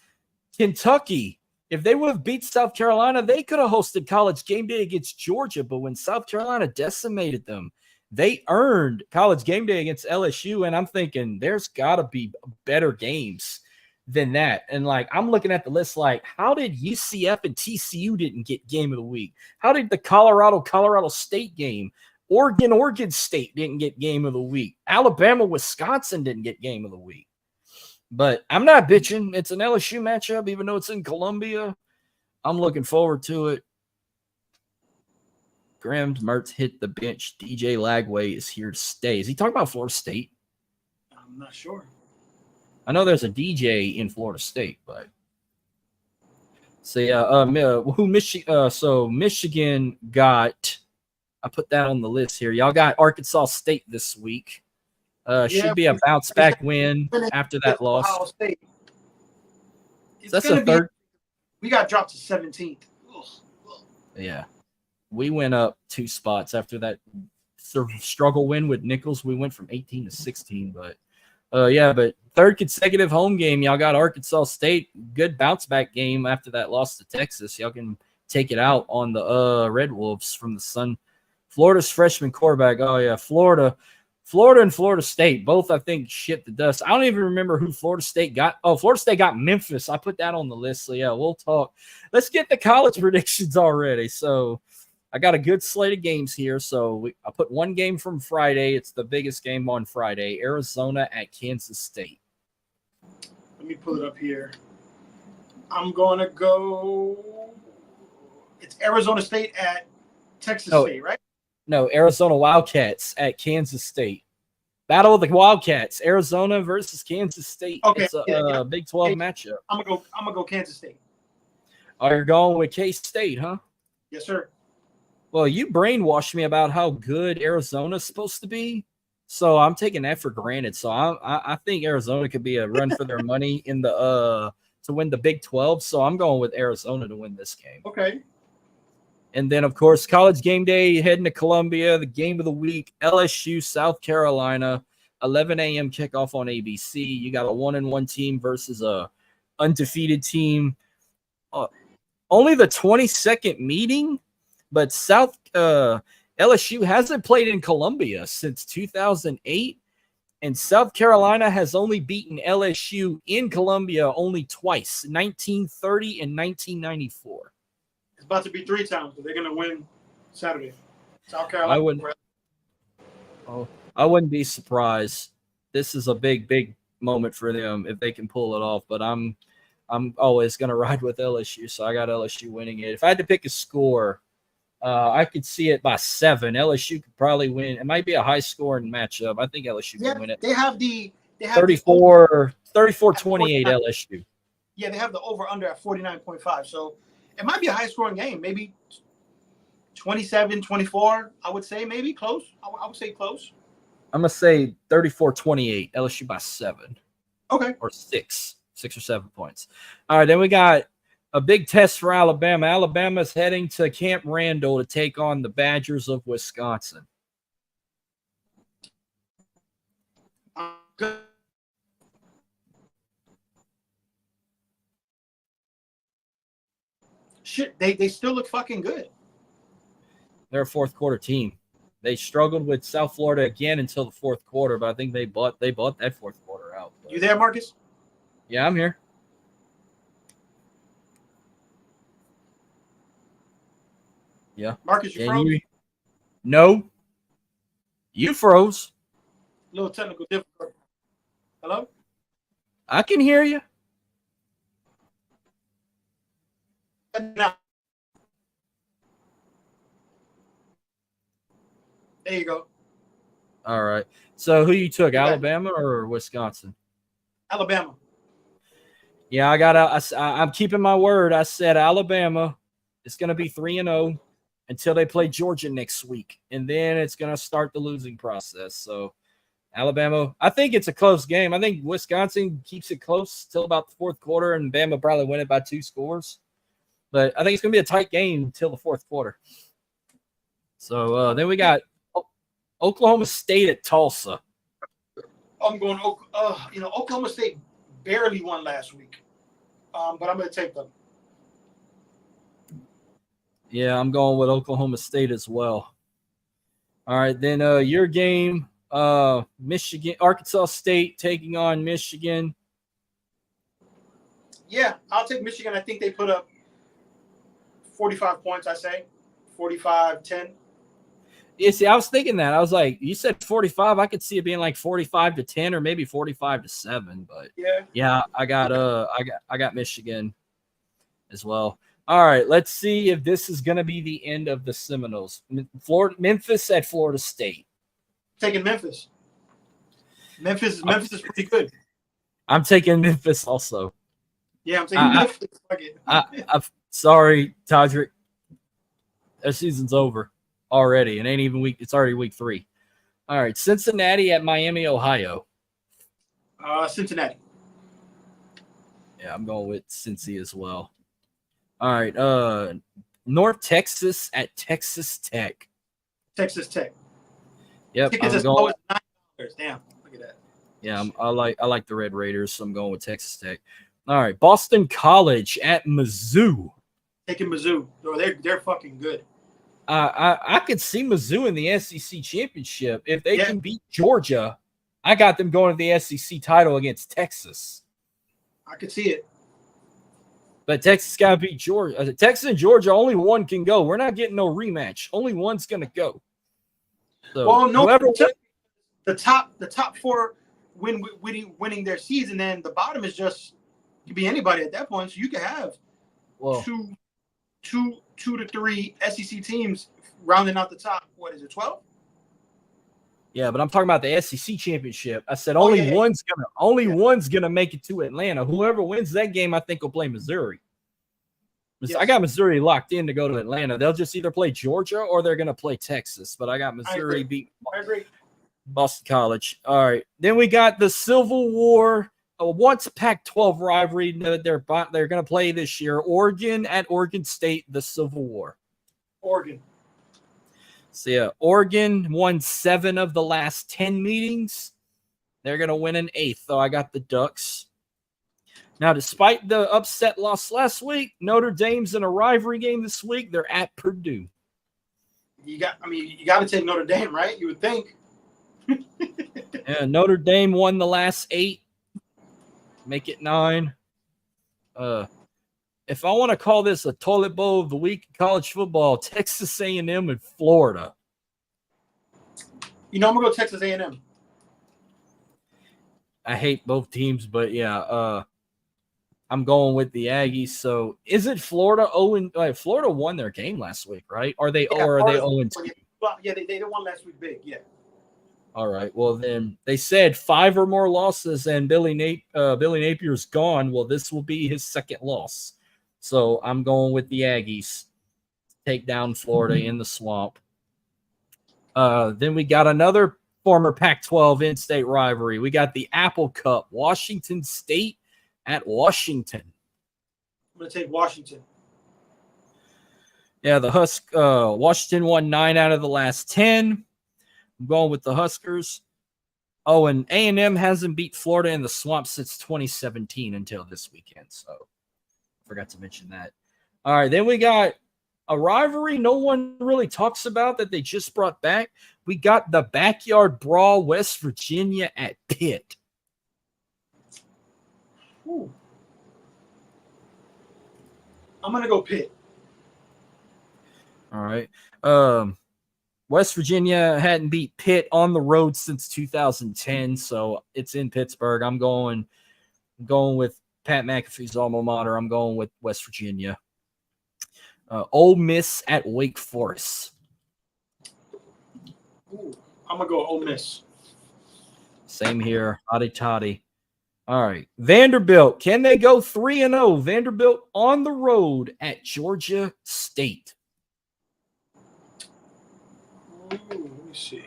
Kentucky, if they would have beat South Carolina, they could have hosted College Game Day against Georgia. But when South Carolina decimated them, they earned College Game Day against LSU. And I'm thinking there's got to be better games than that. And like, I'm looking at the list like, how did UCF and TCU didn't get game of the week? How did the Colorado State game? Oregon State didn't get game of the week. Alabama, Wisconsin didn't get game of the week. But I'm not bitching. It's an LSU matchup, even though it's in Columbia. I'm looking forward to it. Graham Mertz hit the bench. DJ Lagway is here to stay. Is he talking about Florida State? I'm not sure. I know there's a DJ in Florida State, but so yeah, so Michigan got. I put that on the list here. Y'all got Arkansas State this week. Should be a bounce back win after that loss. Ohio State. So that's a third. We got dropped to 17th. Yeah, we went up 2 spots after that struggle win with Nichols. We went from 18 to 16, but. But third consecutive home game, y'all got Arkansas State. Good bounce back game after that loss to Texas. Y'all can take it out on the Red Wolves from the Sun. Florida's freshman quarterback. Oh yeah, Florida and Florida State both I think shit the dust. I don't even remember who Florida State got. Oh, Florida State got Memphis. I put that on the list. So yeah, we'll talk. Let's get the college predictions already. So. I got a good slate of games here. So I put one game from Friday. It's the biggest game on Friday. Arizona at Kansas State. Let me pull it up here. I'm going to go. It's Arizona State at Texas State, right? No, Arizona Wildcats at Kansas State. Battle of the Wildcats. Arizona versus Kansas State. Okay, it's a Big 12 matchup. I'm gonna go Kansas State. Oh, you're going with K-State, huh? Yes, sir. Well, you brainwashed me about how good Arizona's supposed to be, so I'm taking that for granted. So I think Arizona could be a run for their money in the to win the Big 12. So I'm going with Arizona to win this game. Okay. And then, of course, College Game Day heading to Columbia. The game of the week: LSU, South Carolina, 11 a.m. kickoff on ABC. You got a 1-1 team versus a undefeated team. Only the 22nd meeting. But LSU hasn't played in Columbia since 2008, and South Carolina has only beaten LSU in Columbia only twice, 1930 and 1994. It's about to be 3 times, but they're going to win Saturday. South Carolina. I wouldn't be surprised. This is a big moment for them if they can pull it off, but I'm always going to ride with LSU, so I got LSU winning it. If I had to pick a score, I could see it by 7. LSU could probably win. It might be a high-scoring matchup. I think LSU can win it. They have 34-28 LSU. Yeah, they have the over-under at 49.5. So it might be a high-scoring game. Maybe 27-24, I would say. Maybe close. I would say close. I'm going to say 34-28, LSU by 7. Okay. Or 6 or 7 points. All right, then we got a big test for Alabama. Alabama's heading to Camp Randall to take on the Badgers of Wisconsin. Shit, they still look fucking good. They're a fourth quarter team. They struggled with South Florida again until the fourth quarter, but I think they bought that fourth quarter out. But. You there, Marcus? Yeah, I'm here. Yeah. Marcus, you Can froze? you? No. You froze. Little technical difficulty. Hello? I can hear you. Now. There you go. All right. So who you took, You're back. Alabama or Wisconsin? Alabama. Yeah, I'm keeping my word. I said Alabama. It's going to be 3-0 until they play Georgia next week, and then it's going to start the losing process. So Alabama, I think it's a close game. I think Wisconsin keeps it close till about the fourth quarter, and Bama probably win it by 2 scores. But I think it's going to be a tight game until the fourth quarter. So then we got Oklahoma State at Tulsa. I'm going. Oklahoma State barely won last week, but I'm going to take them. Yeah, I'm going with Oklahoma State as well. All right, then your game, Michigan, Arkansas State taking on Michigan. Yeah, I'll take Michigan. I think they put up 45 points, I say. 45-10. Yeah, see, I was thinking that. I was like, you said 45. I could see it being like 45-10 or maybe 45-7. But yeah, I got Michigan as well. All right, let's see if this is going to be the end of the Seminoles. Memphis at Florida State. Taking Memphis. Memphis is pretty good. I'm taking Memphis also. Yeah, I'm taking Memphis. Fuck it. I'm sorry, Todrick. That season's over already. It ain't even week. It's already week 3. All right, Cincinnati at Miami, Ohio. Cincinnati. Yeah, I'm going with Cincy as well. All right, North Texas at Texas Tech. Texas Tech. Yep, Tickets I'm going. $9. Damn, look at that. Yeah, I like the Red Raiders, so I'm going with Texas Tech. All right, Boston College at Mizzou. Taking Mizzou. They're fucking good. I could see Mizzou in the SEC championship if they can beat Georgia. I got them going to the SEC title against Texas. I could see it. But Texas got to beat Georgia. Texas and Georgia, only one can go. We're not getting no rematch. Only one's going to go. So well, no, whoever the top 4 winning their season, then the bottom is just you be anybody at that point. So you could have two to 3 SEC teams rounding out the top. What is it, 12? Yeah, but I'm talking about the SEC championship. I said one's gonna make it to Atlanta. Whoever wins that game, I think will play Missouri. Yes. I got Missouri locked in to go to Atlanta. They'll just either play Georgia or they're gonna play Texas. But I got Missouri beat Boston College. All right, then we got the Civil War. Once Pac-12 rivalry they're gonna play this year. Oregon at Oregon State, the Civil War. Oregon. So yeah, Oregon won 7 of the last 10 meetings. They're going to win an 8th, though I got the Ducks. Now, despite the upset loss last week, Notre Dame's in a rivalry game this week. They're at Purdue. You got to take Notre Dame, right? You would think. Yeah, Notre Dame won the last 8. Make it 9. If I want to call this a toilet bowl of the week in college football, Texas A&M and Florida. I'm gonna go Texas A&M. I hate both teams, but yeah, I'm going with the Aggies. So is it Florida? Florida won their game last week, right? Are they 0-2? Well, yeah, they won last week big. Yeah. All right. Well, then they said 5 or more losses, and Billy Napier's gone. Well, this will be his second loss. So I'm going with the Aggies. Take down Florida in the swamp. Then we got another former Pac-12 in-state rivalry. We got the Apple Cup, Washington State at Washington. I'm going to take Washington. Yeah, the Washington won 9 out of the last 10. I'm going with the Huskers. Oh, and A&M hasn't beat Florida in the swamp since 2017 until this weekend. So forgot to mention that. All right, then we got a rivalry no one really talks about that they just brought back. We got the Backyard Brawl, West Virginia at Pitt. Ooh. I'm going to go Pitt. All right. West Virginia hadn't beat Pitt on the road since 2010, so it's in Pittsburgh. I'm going with Pat McAfee's alma mater. I'm going with West Virginia. Ole Miss at Wake Forest. Ooh, I'm gonna go Ole Miss. Same here. Hotty toddy. All right. Vanderbilt. Can they go 3-0? Vanderbilt on the road at Georgia State. Ooh, let me see.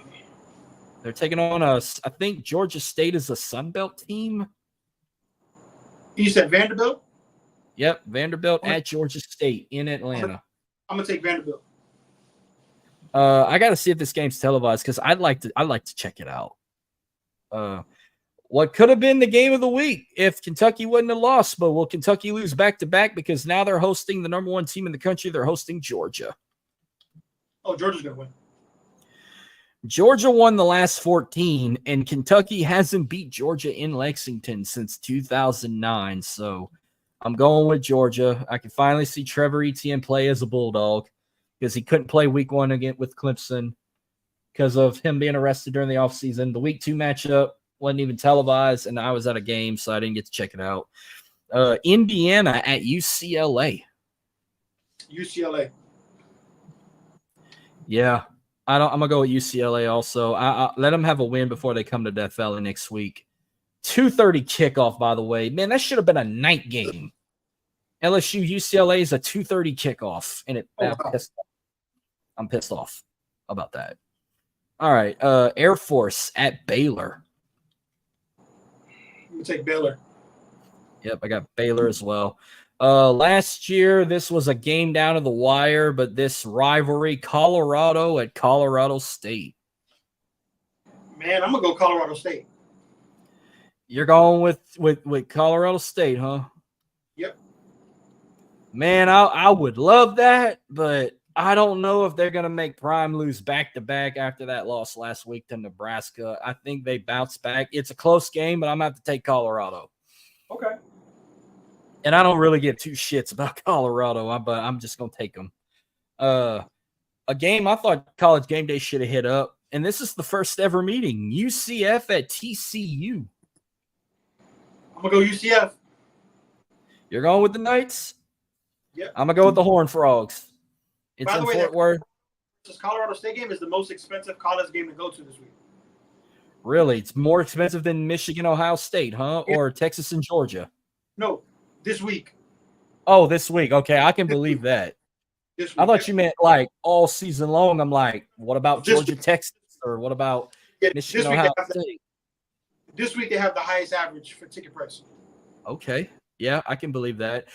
They're taking on us. I think Georgia State is a Sun Belt team. You said Vanderbilt? Yep. Vanderbilt at Georgia State in Atlanta. I'm gonna take Vanderbilt. I got to see if this game's televised because I'd like to check it out. What could have been the game of the week if Kentucky wouldn't have lost, but will Kentucky lose back-to-back because now they're hosting the number one team in the country? They're hosting Georgia. Oh, Georgia's going to win. Georgia won the last 14, and Kentucky hasn't beat Georgia in Lexington since 2009, so I'm going with Georgia. I can finally see Trevor Etienne play as a Bulldog because he couldn't play week one again with Clemson because of him being arrested during the offseason. The week 2 matchup wasn't even televised, and I was at a game, so I didn't get to check it out. Indiana at UCLA. UCLA. Yeah, I'm gonna go with UCLA also. I let them have a win before they come to Death Valley next week. 2:30 kickoff, by the way. Man, that should have been a night game. LSU UCLA is a 2:30 kickoff, and I'm pissed off about that. All right, Air Force at Baylor. I'm going to take Baylor. Yep, I got Baylor as well. Last year, this was a game down to the wire, but this rivalry, Colorado at Colorado State. Man, I'm going to go Colorado State. You're going with Colorado State, huh? Yep. Man, I would love that, but I don't know if they're going to make Prime lose back-to-back after that loss last week to Nebraska. I think they bounce back. It's a close game, but I'm going to have to take Colorado. Okay. And I don't really give two shits about Colorado, but I'm just going to take them. A game I thought College Game Day should have hit up, and this is the first ever meeting, UCF at TCU. I'm going to go UCF. You're going with the Knights? Yep. I'm going to go with the Horned Frogs. It's in Fort Worth. This Colorado State game is the most expensive college game to go to this week. Really? It's more expensive than Michigan, Ohio State, huh? Or Texas and Georgia? No, this week. Oh, this week. Okay, I can believe that. This week. I thought you meant like all season long. I'm like, what about Georgia, Texas? Or what about Michigan, Ohio State? This week they have the highest average for ticket price. Okay. Yeah, I can believe that.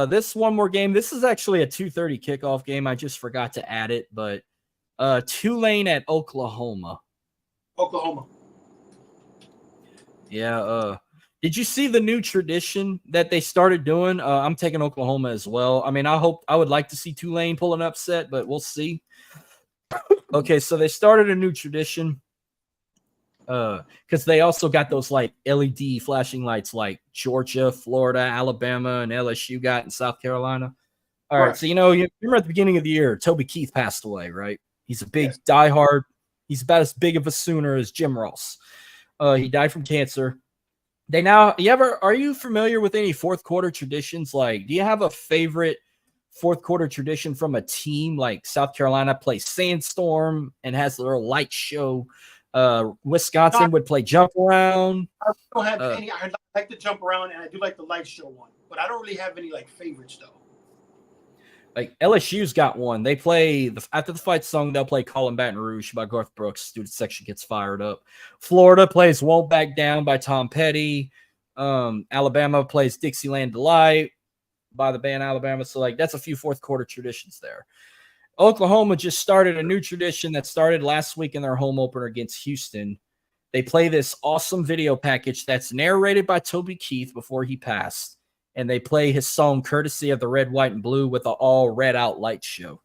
This one more game. This is actually a 2:30 kickoff game. I just forgot to add it, but Tulane at Oklahoma. Oklahoma. Yeah. Did you see the new tradition that they started doing? I'm taking Oklahoma as well. I mean, I would like to see Tulane pull an upset, but we'll see. Okay, so they started a new tradition. Because they also got those like LED flashing lights like Georgia, Florida, Alabama, and LSU got in South Carolina. All right. So, you remember at the beginning of the year, Toby Keith passed away, right? He's a big diehard. He's about as big of a Sooner as Jim Ross. He died from cancer. Are you familiar with any fourth quarter traditions? Like, do you have a favorite fourth quarter tradition from a team? Like South Carolina plays Sandstorm and has their light show. Wisconsin would play jump around. I don't have any. I like to jump around, and I do like the light show one, but I don't really have any like favorites though. Like LSU's got one. They play after the fight song. They'll play "Callin' Baton Rouge" by Garth Brooks. Student section gets fired up. Florida plays "Won't Back Down" by Tom Petty. Alabama plays "Dixieland Delight" by the band Alabama. So like that's a few fourth quarter traditions there. Oklahoma just started a new tradition that started last week in their home opener against Houston. They play this awesome video package that's narrated by Toby Keith before he passed, and they play his song courtesy of the Red, White, and Blue with the all red out light show.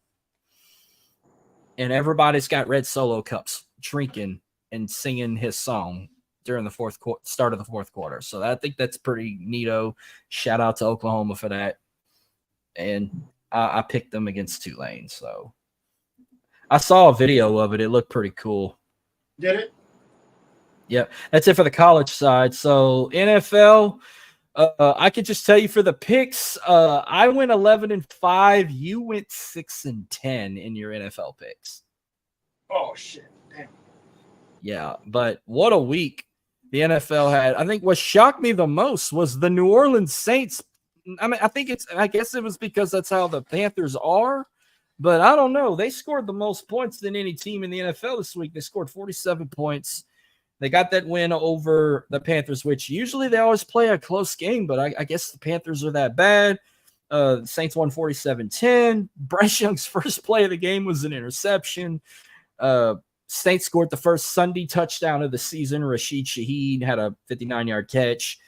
And everybody's got red Solo cups drinking and singing his song during the start of the fourth quarter. So I think that's pretty neato. Shout out to Oklahoma for that. And I picked them against Tulane. So I saw a video of it. It looked pretty cool. Did it? Yep. That's it for the college side. So NFL, I could just tell you for the picks, I went 11-5. You went 6-10 in your NFL picks. Oh shit! Damn. Yeah, but what a week the NFL had. I think what shocked me the most was the New Orleans Saints. I mean, I guess it was because that's how the Panthers are, but I don't know. They scored the most points than any team in the NFL this week. They scored 47 points. They got that win over the Panthers, which usually they always play a close game, but I guess the Panthers are that bad. Saints won 47-10. Bryce Young's first play of the game was an interception. Saints scored the first Sunday touchdown of the season. Rashid Shaheed had a 59-yard catch.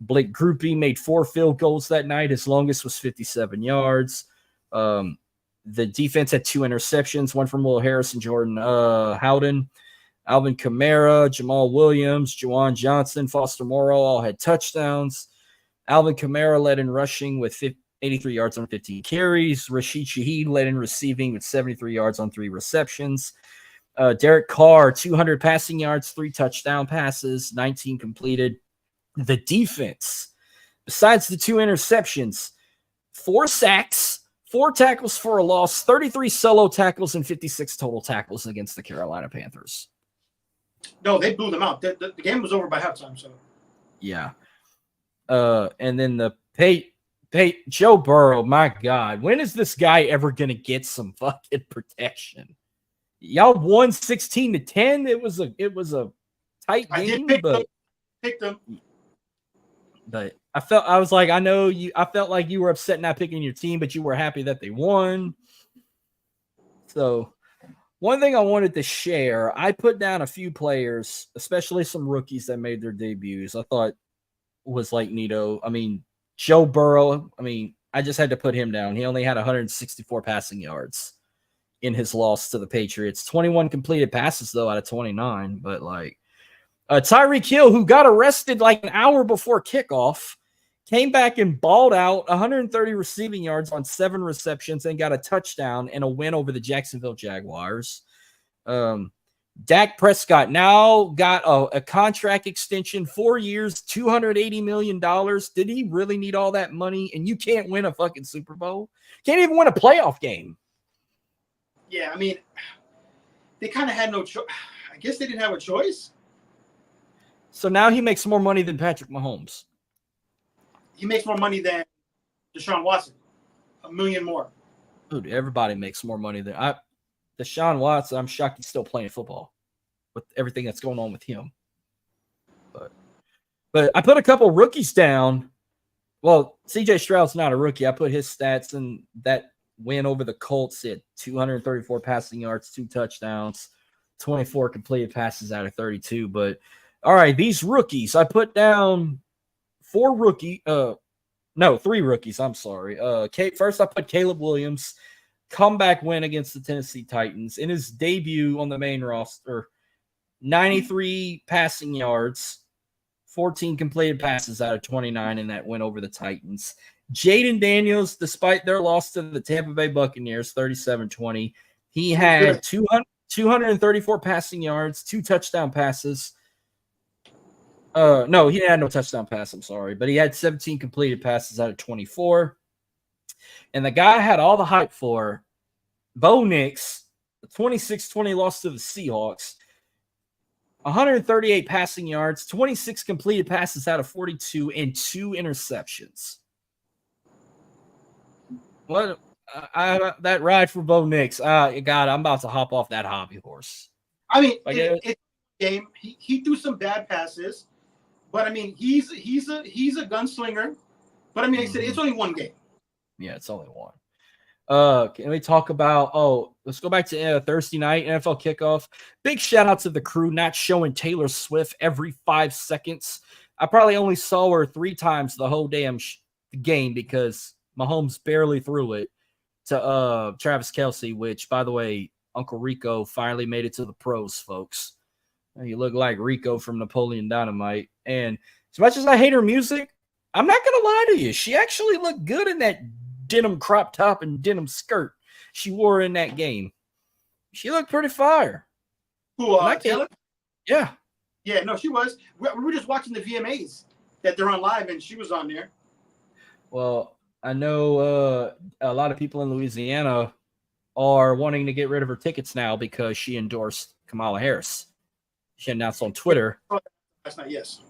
Blake Grupe made 4 field goals that night. His longest was 57 yards. The defense had 2 interceptions, one from Will Harris and Jordan Howden. Alvin Kamara, Jamal Williams, Juwan Johnson, Foster Moreau all had touchdowns. Alvin Kamara led in rushing with 83 yards on 15 carries. Rashid Shaheed led in receiving with 73 yards on 3 receptions. Derek Carr, 200 passing yards, 3 touchdown passes, 19 completed. The defense, besides the 2 interceptions, 4 sacks, 4 tackles for a loss, 33 solo tackles, and 56 total tackles against the Carolina Panthers. No, they blew them out. The game was over by halftime. So yeah. And then the Joe Burrow, my God, when is this guy ever going to get some fucking protection? Y'all won 16-10. It was a tight game, pick them. But I felt like you were upset not picking your team, but you were happy that they won. So one thing I wanted to share, I put down a few players, especially some rookies that made their debuts. I thought was like neato. I mean, Joe Burrow, I just had to put him down. He only had 164 passing yards in his loss to the Patriots. 21 completed passes, though, out of 29. But, Tyreek Hill, who got arrested like an hour before kickoff, came back and balled out 130 receiving yards on 7 receptions and got a touchdown and a win over the Jacksonville Jaguars. Dak Prescott now got a contract extension, 4 years, $280 million. Did he really need all that money? And you can't win a fucking Super Bowl? Can't even win a playoff game. Yeah, they kind of had no choice. I guess they didn't have a choice. So now he makes more money than Patrick Mahomes. He makes more money than Deshaun Watson. $1 million more. Dude, everybody makes more money than Deshaun Watson. I'm shocked he's still playing football with everything that's going on with him. But I put a couple rookies down. Well, CJ Stroud's not a rookie. I put his stats in that win over the Colts at 234 passing yards, 2 touchdowns, 24 completed passes out of 32. But all right, these rookies, I put down 3 rookies. I'm sorry. First, I put Caleb Williams, comeback win against the Tennessee Titans. In his debut on the main roster, 93 passing yards, 14 completed passes out of 29 in that win over the Titans. Jaden Daniels, despite their loss to the Tampa Bay Buccaneers, 37-20, he had 234 passing yards, 2 touchdown passes. No, he had no touchdown pass, I'm sorry. But he had 17 completed passes out of 24. And the guy I had all the hype for, Bo Nix, the 26-20 loss to the Seahawks, 138 passing yards, 26 completed passes out of 42, and 2 interceptions. What that ride for Bo Nix? God, I'm about to hop off that hobby horse. It's a game. He threw some bad passes, but he's a gunslinger. But I said it's only one game. Yeah, it's only one. Can we talk about? Let's go back to Thursday night NFL kickoff. Big shout out to the crew not showing Taylor Swift every 5 seconds. I probably only saw her 3 times the whole damn game because Mahomes barely threw it to Travis Kelce, which, by the way, Uncle Rico finally made it to the pros, folks. You look like Rico from Napoleon Dynamite. And as much as I hate her music, I'm not going to lie to you. She actually looked good in that denim crop top and denim skirt she wore in that game. She looked pretty fire. Who? And Taylor? Yeah. Yeah, no, she was. We were just watching the VMAs that they're on live, and she was on there. Well, I know a lot of people in Louisiana are wanting to get rid of her tickets now because she endorsed Kamala Harris. She announced on Twitter. That's not yes.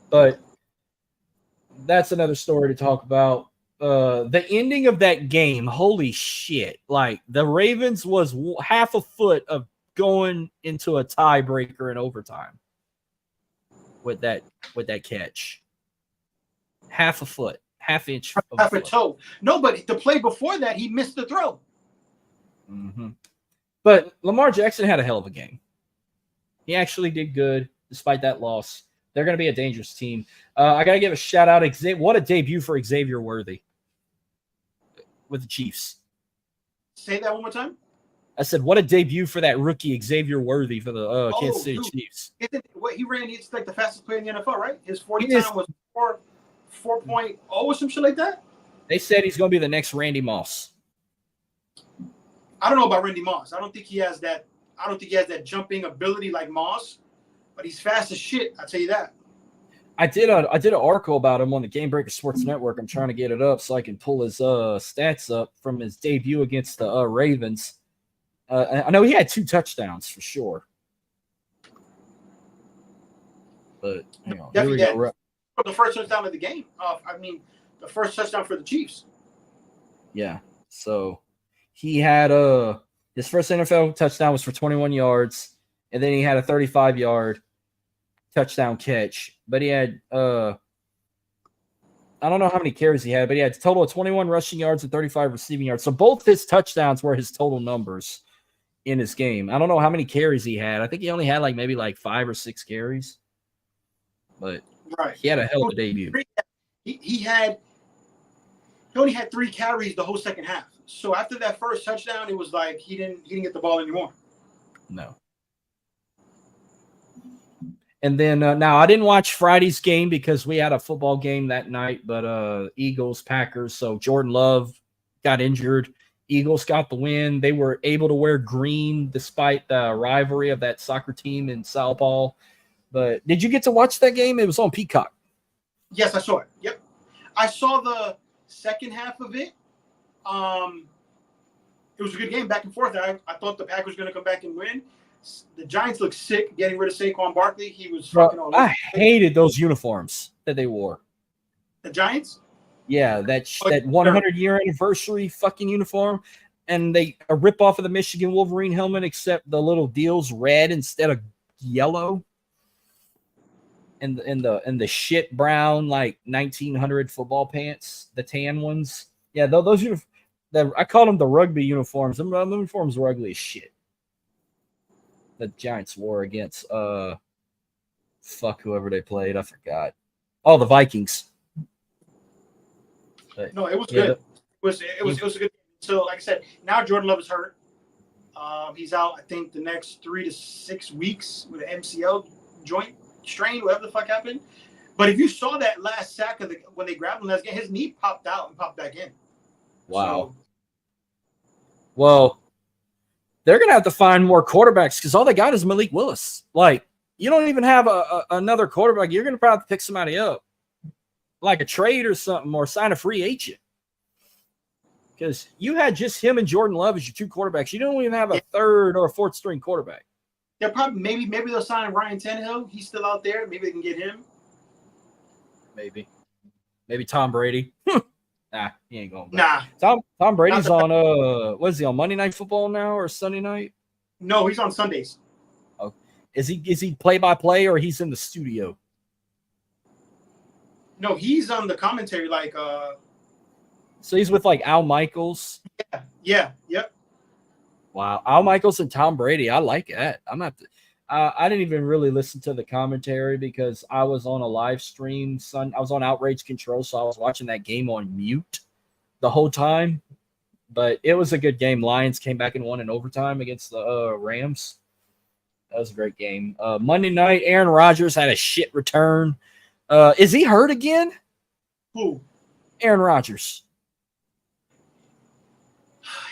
But that's another story to talk about. The ending of that game, holy shit. Like, the Ravens was half a foot of going into a tiebreaker in overtime with that catch. Half a foot, half inch. Half a toe. No, but the play before that, he missed the throw. Mm-hmm. But Lamar Jackson had a hell of a game. He actually did good despite that loss. They're going to be a dangerous team. I got to give a shout out. What a debut for Xavier Worthy with the Chiefs. Say that one more time. I said, what a debut for that rookie Xavier Worthy for the Kansas City Chiefs. What he ran, he's like the fastest player in the NFL, right? His 40 time was 4.0 or some shit like that. They said he's going to be the next Randy Moss. I don't know about Randy Moss. I don't think he has that jumping ability like Moss, but he's fast as shit. I'll tell you that. I did an article about him on the Game Breaker Sports Network. I'm trying to get it up so I can pull his stats up from his debut against the Ravens. I know he had 2 touchdowns for sure. But here we go. For the first touchdown of the game. The first touchdown for the Chiefs. Yeah. So he had his first NFL touchdown was for 21 yards, and then he had a 35-yard touchdown catch. But he had I don't know how many carries he had, but he had a total of 21 rushing yards and 35 receiving yards. So both his touchdowns were his total numbers in his game. I don't know how many carries he had. I think he only had maybe 5 or 6 carries. But he had a hell of a debut. He only had 3 carries the whole second half. So after that first touchdown, it was like he didn't get the ball anymore. No. And then now I didn't watch Friday's game because we had a football game that night, but Eagles, Packers. So Jordan Love got injured. Eagles got the win. They were able to wear green despite the rivalry of that soccer team in Sao Paulo. But did you get to watch that game? It was on Peacock. Yes, I saw it. Yep. I saw the second half of it. It was a good game back and forth. I thought the Packers were going to come back and win. The Giants looked sick getting rid of Saquon Barkley. He was fucking all over. I hated those uniforms that they wore. The Giants? Yeah, that 100-year anniversary fucking uniform. And they a rip off of the Michigan Wolverine helmet, except the little deal's red instead of yellow. And the shit brown 1900 football pants, the tan ones. Yeah, those uniforms. I call them the rugby uniforms. The uniforms were ugly as shit. The Giants wore against whoever they played. I forgot. Oh, the Vikings. But, no, it was good. It was a good game. So, like I said, now Jordan Love is hurt. He's out, I think, the next 3 to 6 weeks with an MCL joint strain, whatever the fuck happened. But if you saw that last sack when they grabbed him last game, his knee popped out and popped back in. Wow. Well, they're going to have to find more quarterbacks because all they got is Malik Willis. You don't even have another quarterback. You're going to probably have to pick somebody up, like a trade or something, or sign a free agent. Because you had just him and Jordan Love as your 2 quarterbacks. You don't even have a 3rd or a 4th string quarterback. They're probably maybe they'll sign Ryan Tannehill. He's still out there. Maybe they can get him. Maybe Tom Brady. Nah, he ain't going. Nah. Tom Brady's on what is he on Monday Night Football now or Sunday night? No, he's on Sundays. Oh, is he play-by-play or he's in the studio? No, he's on the commentary So he's with Al Michaels. Yeah, yep. Wow, Al Michaels and Tom Brady. I like that. I'm gonna have to. I didn't even really listen to the commentary because I was on a live stream. I was on Outrage Control, so I was watching that game on mute the whole time. But it was a good game. Lions came back and won in overtime against the Rams. That was a great game. Monday night, Aaron Rodgers had a shit return. Is he hurt again? Who? Aaron Rodgers.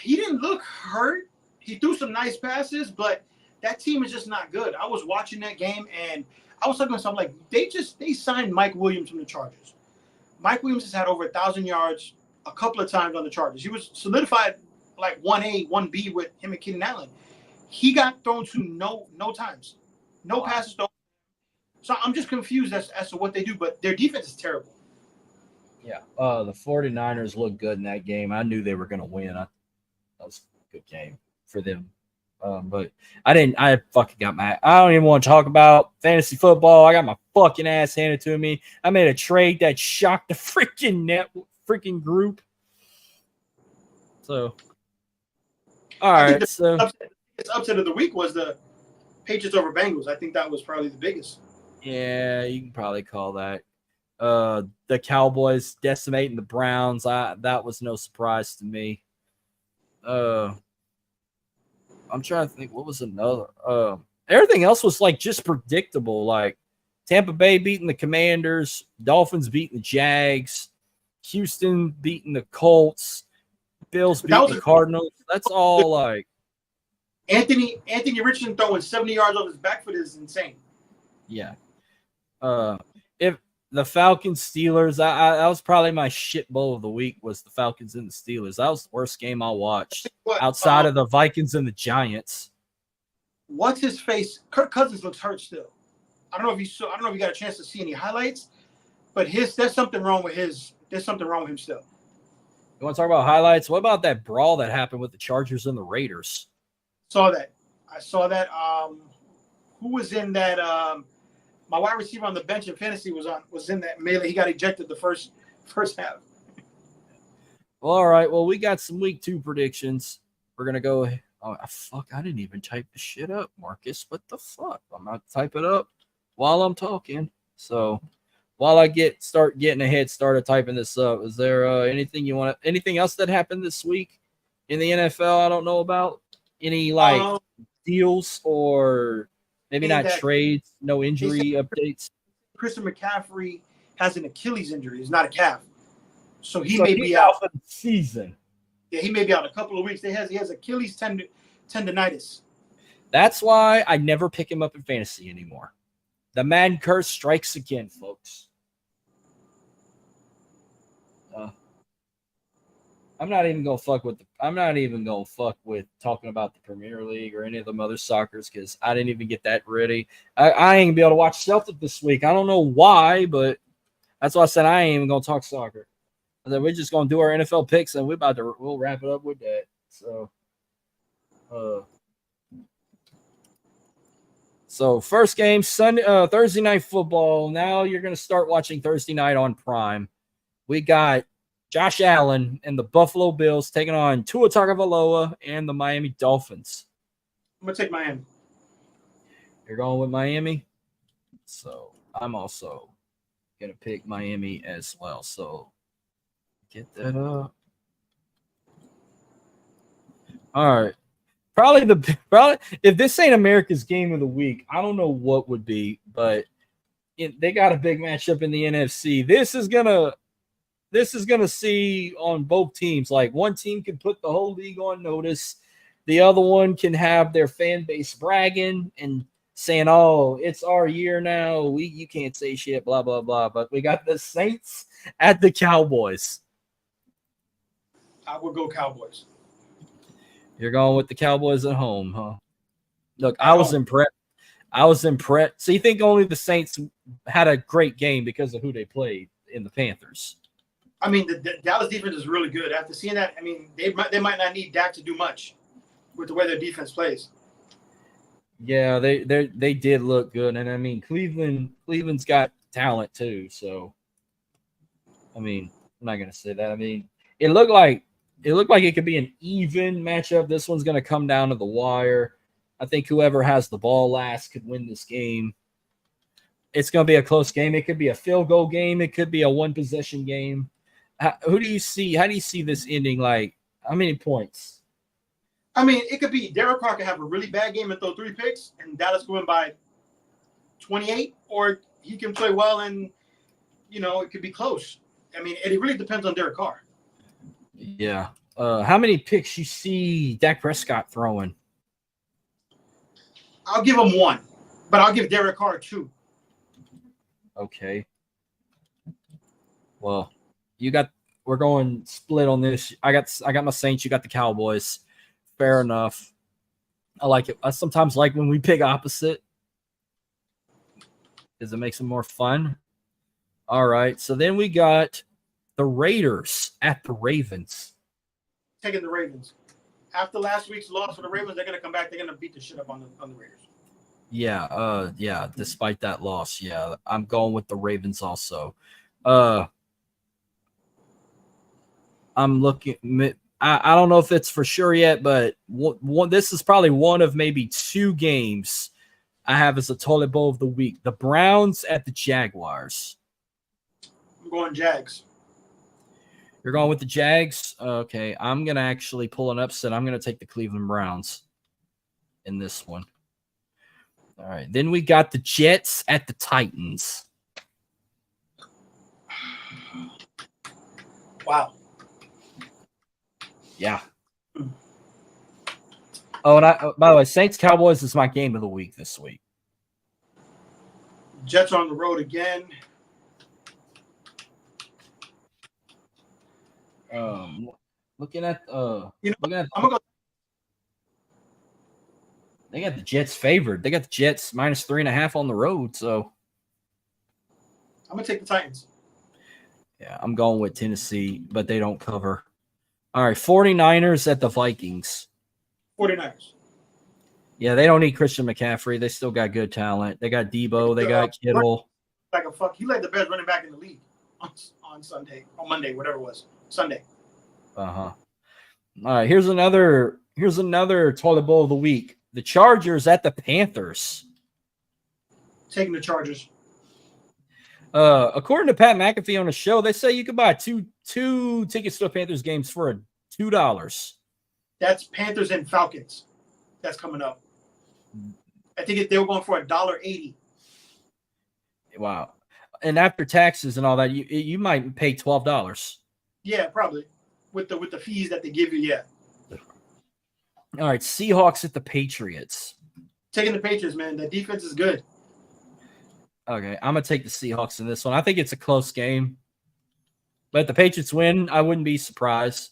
He didn't look hurt. he threw some nice passes, but that team is just not good. I was watching that game, and I was talking to myself, like, they signed Mike Williams from the Chargers. Mike Williams has had over 1,000 yards a couple of times on the Chargers. He was solidified like 1A, 1B with him and Keenan Allen. He got thrown to no times. No passes thrown. So I'm just confused as to what they do, but their defense is terrible. Yeah. The 49ers looked good in that game. I knew they were going to win. That was a good game for them. But I fucking got I don't even want to talk about fantasy football. I got my fucking ass handed to me. I made a trade that shocked the freaking group. So, all right. It's upset of the week was the Patriots over Bengals. I think that was probably the biggest. Yeah, you can probably call that. The Cowboys decimating the Browns. That was no surprise to me. I'm trying to think what was another. Everything else was like just predictable. Like Tampa Bay beating the Commanders, Dolphins beating the Jags, Houston beating the Colts, Bills beating the Cardinals. That's all like Anthony Richardson throwing 70 yards off his back foot is insane. Yeah. If the Falcons Steelers, that was probably my shit bowl of the week was the Falcons and the Steelers. That was the worst game I watched outside of the Vikings and the Giants. What's his face? Kirk Cousins looks hurt still. I don't know if you got a chance to see any highlights, but there's something wrong with him still. You want to talk about highlights? What about that brawl that happened with the Chargers and the Raiders? I saw that. Who was in that? My wide receiver on the bench in fantasy was in that melee. He got ejected the first half. Well, all right. Well, we got some week 2 predictions. We're gonna go. Oh fuck! I didn't even type the shit up, Marcus. What the fuck? I'm not type it up while I'm talking. So while I start getting a head start of typing this up, is there anything else that happened this week in the NFL? I don't know about any deals or maybe not trades, no injury updates. Christian McCaffrey has an Achilles injury. It's not a calf. So he may be out for the season. Yeah, he may be out a couple of weeks. He has Achilles tendonitis. That's why I never pick him up in fantasy anymore. The man curse strikes again, folks. I'm not even gonna fuck with talking about the Premier League or any of them other soccers because I didn't even get that ready. I ain't gonna be able to watch Celtic this week. I don't know why, but that's why I said I ain't even gonna talk soccer. I said we're just gonna do our NFL picks and we'll wrap it up with that. So first game Thursday night football. Now you're gonna start watching Thursday night on Prime. We got Josh Allen and the Buffalo Bills taking on Tua Tagovailoa and the Miami Dolphins. I'm going to take Miami. You're going with Miami? So I'm also going to pick Miami as well. So get that up. All right. Probably if this ain't America's game of the week, I don't know what would be, but they got a big matchup in the NFC. This is gonna see on both teams. Like one team can put the whole league on notice. The other one can have their fan base bragging and saying, "Oh, it's our year now. You can't say shit." Blah blah blah. But we got the Saints at the Cowboys. I would go Cowboys. You're going with the Cowboys at home, huh? Look, I was impressed. So you think only the Saints had a great game because of who they played in the Panthers? I mean, the Dallas defense is really good. After seeing that, I mean, they might not need Dak to do much with the way their defense plays. Yeah, they did look good, and I mean, Cleveland's got talent too. So, I mean, I'm not gonna say that. I mean, it looked like it could be an even matchup. This one's gonna come down to the wire. I think whoever has the ball last could win this game. It's gonna be a close game. It could be a field goal game. It could be a one possession game. Who do you see? How do you see this ending? Like, how many points? I mean, it could be Derek Carr could have a really bad game and throw 3 picks, and Dallas go in by 28, or he can play well and, it could be close. I mean, it really depends on Derek Carr. Yeah. How many picks you see Dak Prescott throwing? I'll give him 1, but I'll give Derek Carr 2. Okay. Well, we're going split on this. I got my Saints. You got the Cowboys. Fair enough. I like it. I sometimes like when we pick opposite because it makes it more fun. All right. So then we got the Raiders at the Ravens. Taking the Ravens. After last week's loss for the Ravens, they're going to come back. They're going to beat the shit up on the Raiders. Yeah. Despite that loss, yeah, I'm going with the Ravens also. I'm looking. I don't know if it's for sure yet, but this is probably one of maybe 2 games I have as a toilet bowl of the week. The Browns at the Jaguars. I'm going Jags. You're going with the Jags? Okay. I'm going to actually pull an upset. I'm going to take the Cleveland Browns in this one. All right. Then we got the Jets at the Titans. Wow. Yeah. Oh, and by the way, Saints Cowboys is my game of the week this week. Jets on the road again. Looking at I'm gonna go. They got the Jets favored. They got the Jets -3.5 on the road. So I'm gonna take the Titans. Yeah, I'm going with Tennessee, but they don't cover. All right, 49ers at the Vikings. 49ers. Yeah, they don't need Christian McCaffrey. They still got good talent. They got Debo. They got Kittle. Like a fuck. He led the best running back in the league on Sunday, on Monday, whatever it was. Sunday. All right, here's another toilet bowl of the week. The Chargers at the Panthers. Taking the Chargers. According to Pat McAfee on the show, they say you could buy two tickets to the Panthers games for $2. That's Panthers and Falcons. That's coming up. I think they were going for $1.80. Wow. And after taxes and all that, you might pay $12. Yeah, probably. With the fees that they give you, yeah. All right, Seahawks at the Patriots. Taking the Patriots, man. That defense is good. Okay, I'm going to take the Seahawks in this one. I think it's a close game. But if the Patriots win, I wouldn't be surprised.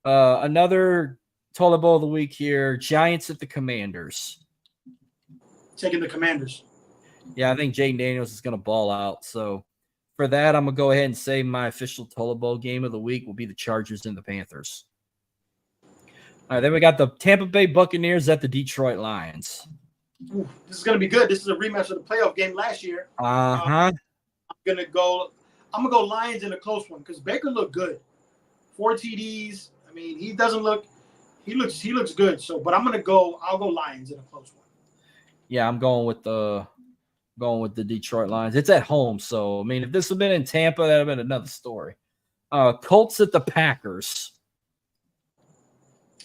Another toilet bowl of the week here, Giants at the Commanders. Taking the Commanders. Yeah, I think Jaden Daniels is going to ball out. So for that, I'm going to go ahead and say my official toilet bowl game of the week will be the Chargers and the Panthers. All right, then we got the Tampa Bay Buccaneers at the Detroit Lions. Ooh, this is going to be good. This is a rematch of the playoff game last year. I'm gonna go Lions in a close one because Baker looked good. 4 TDs. I mean, he looks good. So, but I'll go Lions in a close one. Yeah, I'm going with the Detroit Lions. It's at home, so I mean, if this had been in Tampa, that'd have been another story. Colts at the Packers.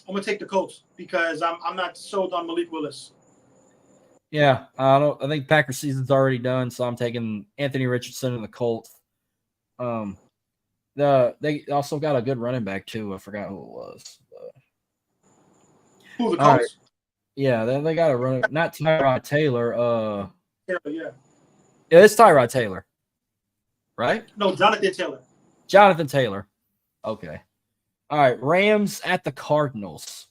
I'm gonna take the Colts because I'm not sold on Malik Willis. Yeah, I think Packers season's already done, so I'm taking Anthony Richardson and the Colts. They also got a good running back too. I forgot who it was. Who, the Colts? Right. Yeah, they got a running, not Tyrod Taylor. Yeah, it's Tyrod Taylor, right? No, Jonathan Taylor. Jonathan Taylor. Okay. All right, Rams at the Cardinals.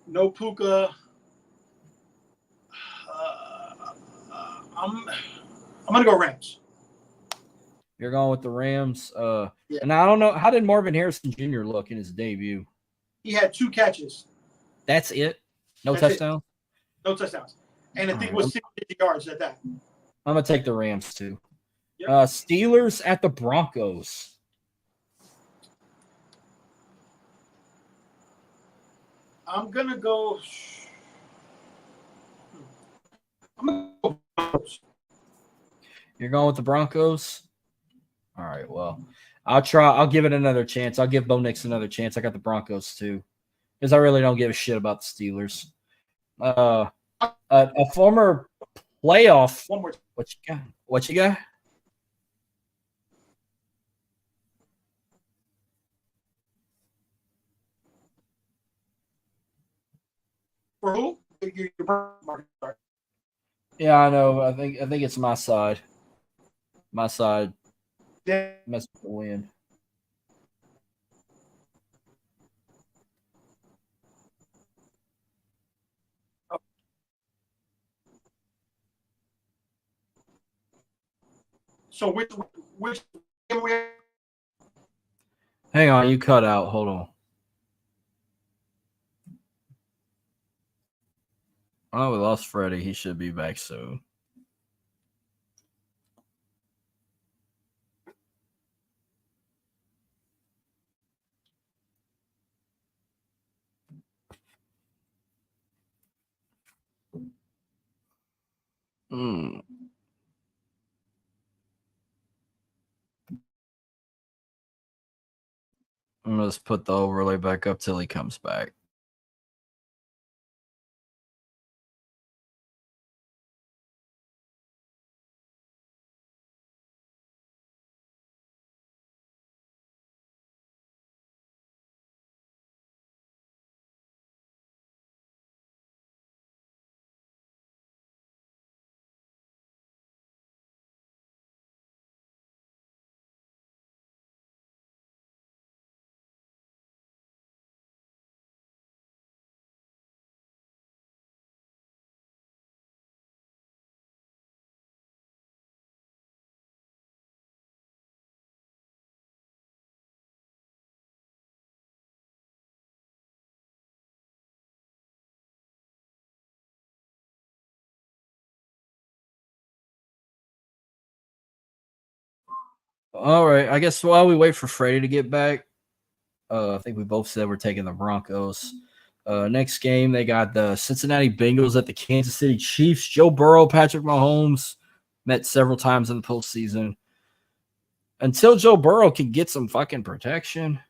No Puka. I'm gonna go Rams. You're going with the Rams. Yeah. And I don't know, how did Marvin Harrison Jr. look in his debut? He had 2 catches. That's it? No That's touchdown? No touchdowns. And I think it was 60 yards at that. I'm going to take the Rams too. Yep. Steelers at the Broncos. I'm going to go Broncos. You're going with the Broncos? All right, well, I'll give it another chance. I'll give Bo Nix another chance. I got the Broncos too, because I really don't give a shit about the Steelers. A former playoff. One more. What you got? For who? Yeah, I know. I think it's my side. My side. Yeah. Mess with the wind. So which game we? Hang on, you cut out. Hold on. Oh, we lost Freddy. He should be back soon. Hmm. I'm gonna just put the overlay back up till he comes back. All right. I guess while we wait for Freddy to get back, I think we both said we're taking the Broncos. Next game, they got the Cincinnati Bengals at the Kansas City Chiefs. Joe Burrow, Patrick Mahomes met several times in the postseason. Until Joe Burrow can get some fucking protection,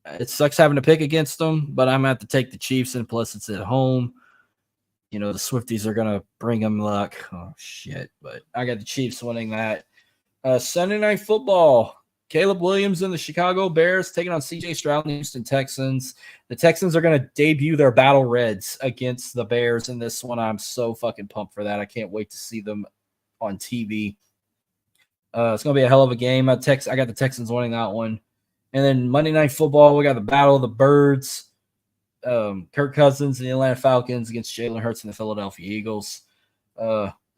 it sucks having to pick against them, but I'm going to have to take the Chiefs, and plus it's at home. You know, the Swifties are going to bring them luck. Oh, shit. But I got the Chiefs winning that. Sunday Night Football. Caleb Williams and the Chicago Bears taking on CJ Stroud and the Houston Texans. The Texans are going to debut their Battle Reds against the Bears in this one. I'm so fucking pumped for that. I can't wait to see them on TV. It's going to be a hell of a game. I got the Texans winning that one. And then Monday Night Football, we got the Battle of the Birds. Kirk Cousins and the Atlanta Falcons against Jalen Hurts and the Philadelphia Eagles.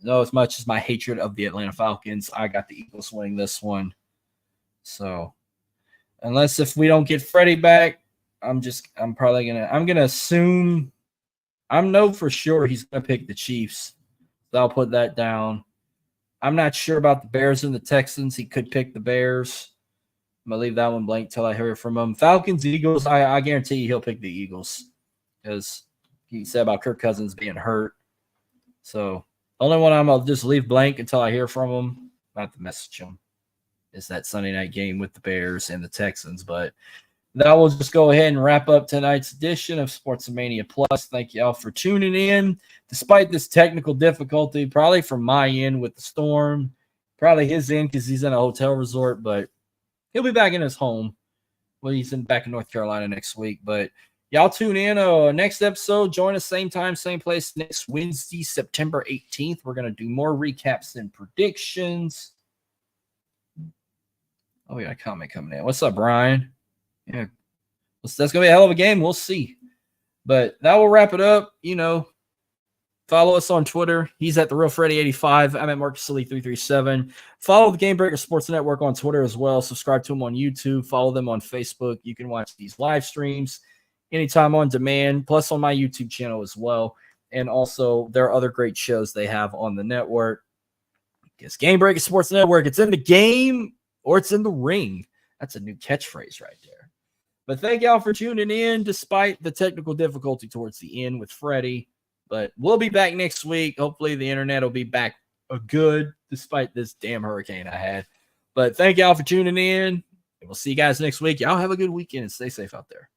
No, as much as my hatred of the Atlanta Falcons, I got the Eagles winning this one. So, unless if we don't get Freddy back, I'm gonna assume. I'm know for sure he's gonna pick the Chiefs. So I'll put that down. I'm not sure about the Bears and the Texans. He could pick the Bears. I'm gonna leave that one blank till I hear from him. Falcons, Eagles. I guarantee you he'll pick the Eagles because he said about Kirk Cousins being hurt. So only one I'll just leave blank until I hear from him. I have to message him. Is that Sunday night game with the Bears and the Texans. But that will just go ahead and wrap up tonight's edition of Sports-O-Mania Plus. Thank you all for tuning in. Despite this technical difficulty, probably from my end with the storm, probably his end because he's in a hotel resort, but he'll be back in his home. Well, he's back in North Carolina next week. But y'all tune in. Next episode, join us same time, same place next Wednesday, September 18th. We're going to do more recaps and predictions. Oh, we got a comment coming in. What's up, Brian? Yeah. That's going to be a hell of a game. We'll see. But that will wrap it up. You know, follow us on Twitter. He's at TheRealFreddy85. I'm at MarcusLee337. Follow the Game Breaker Sports Network on Twitter as well. Subscribe to them on YouTube. Follow them on Facebook. You can watch these live streams anytime on demand, plus on my YouTube channel as well. And also, there are other great shows they have on the network. It's Game Breaker Sports Network. It's in the game or it's in the ring. That's a new catchphrase right there. But thank y'all for tuning in despite the technical difficulty towards the end with Freddy. But we'll be back next week. Hopefully the internet will be back good despite this damn hurricane I had. But thank y'all for tuning in. And we'll see you guys next week. Y'all have a good weekend and stay safe out there.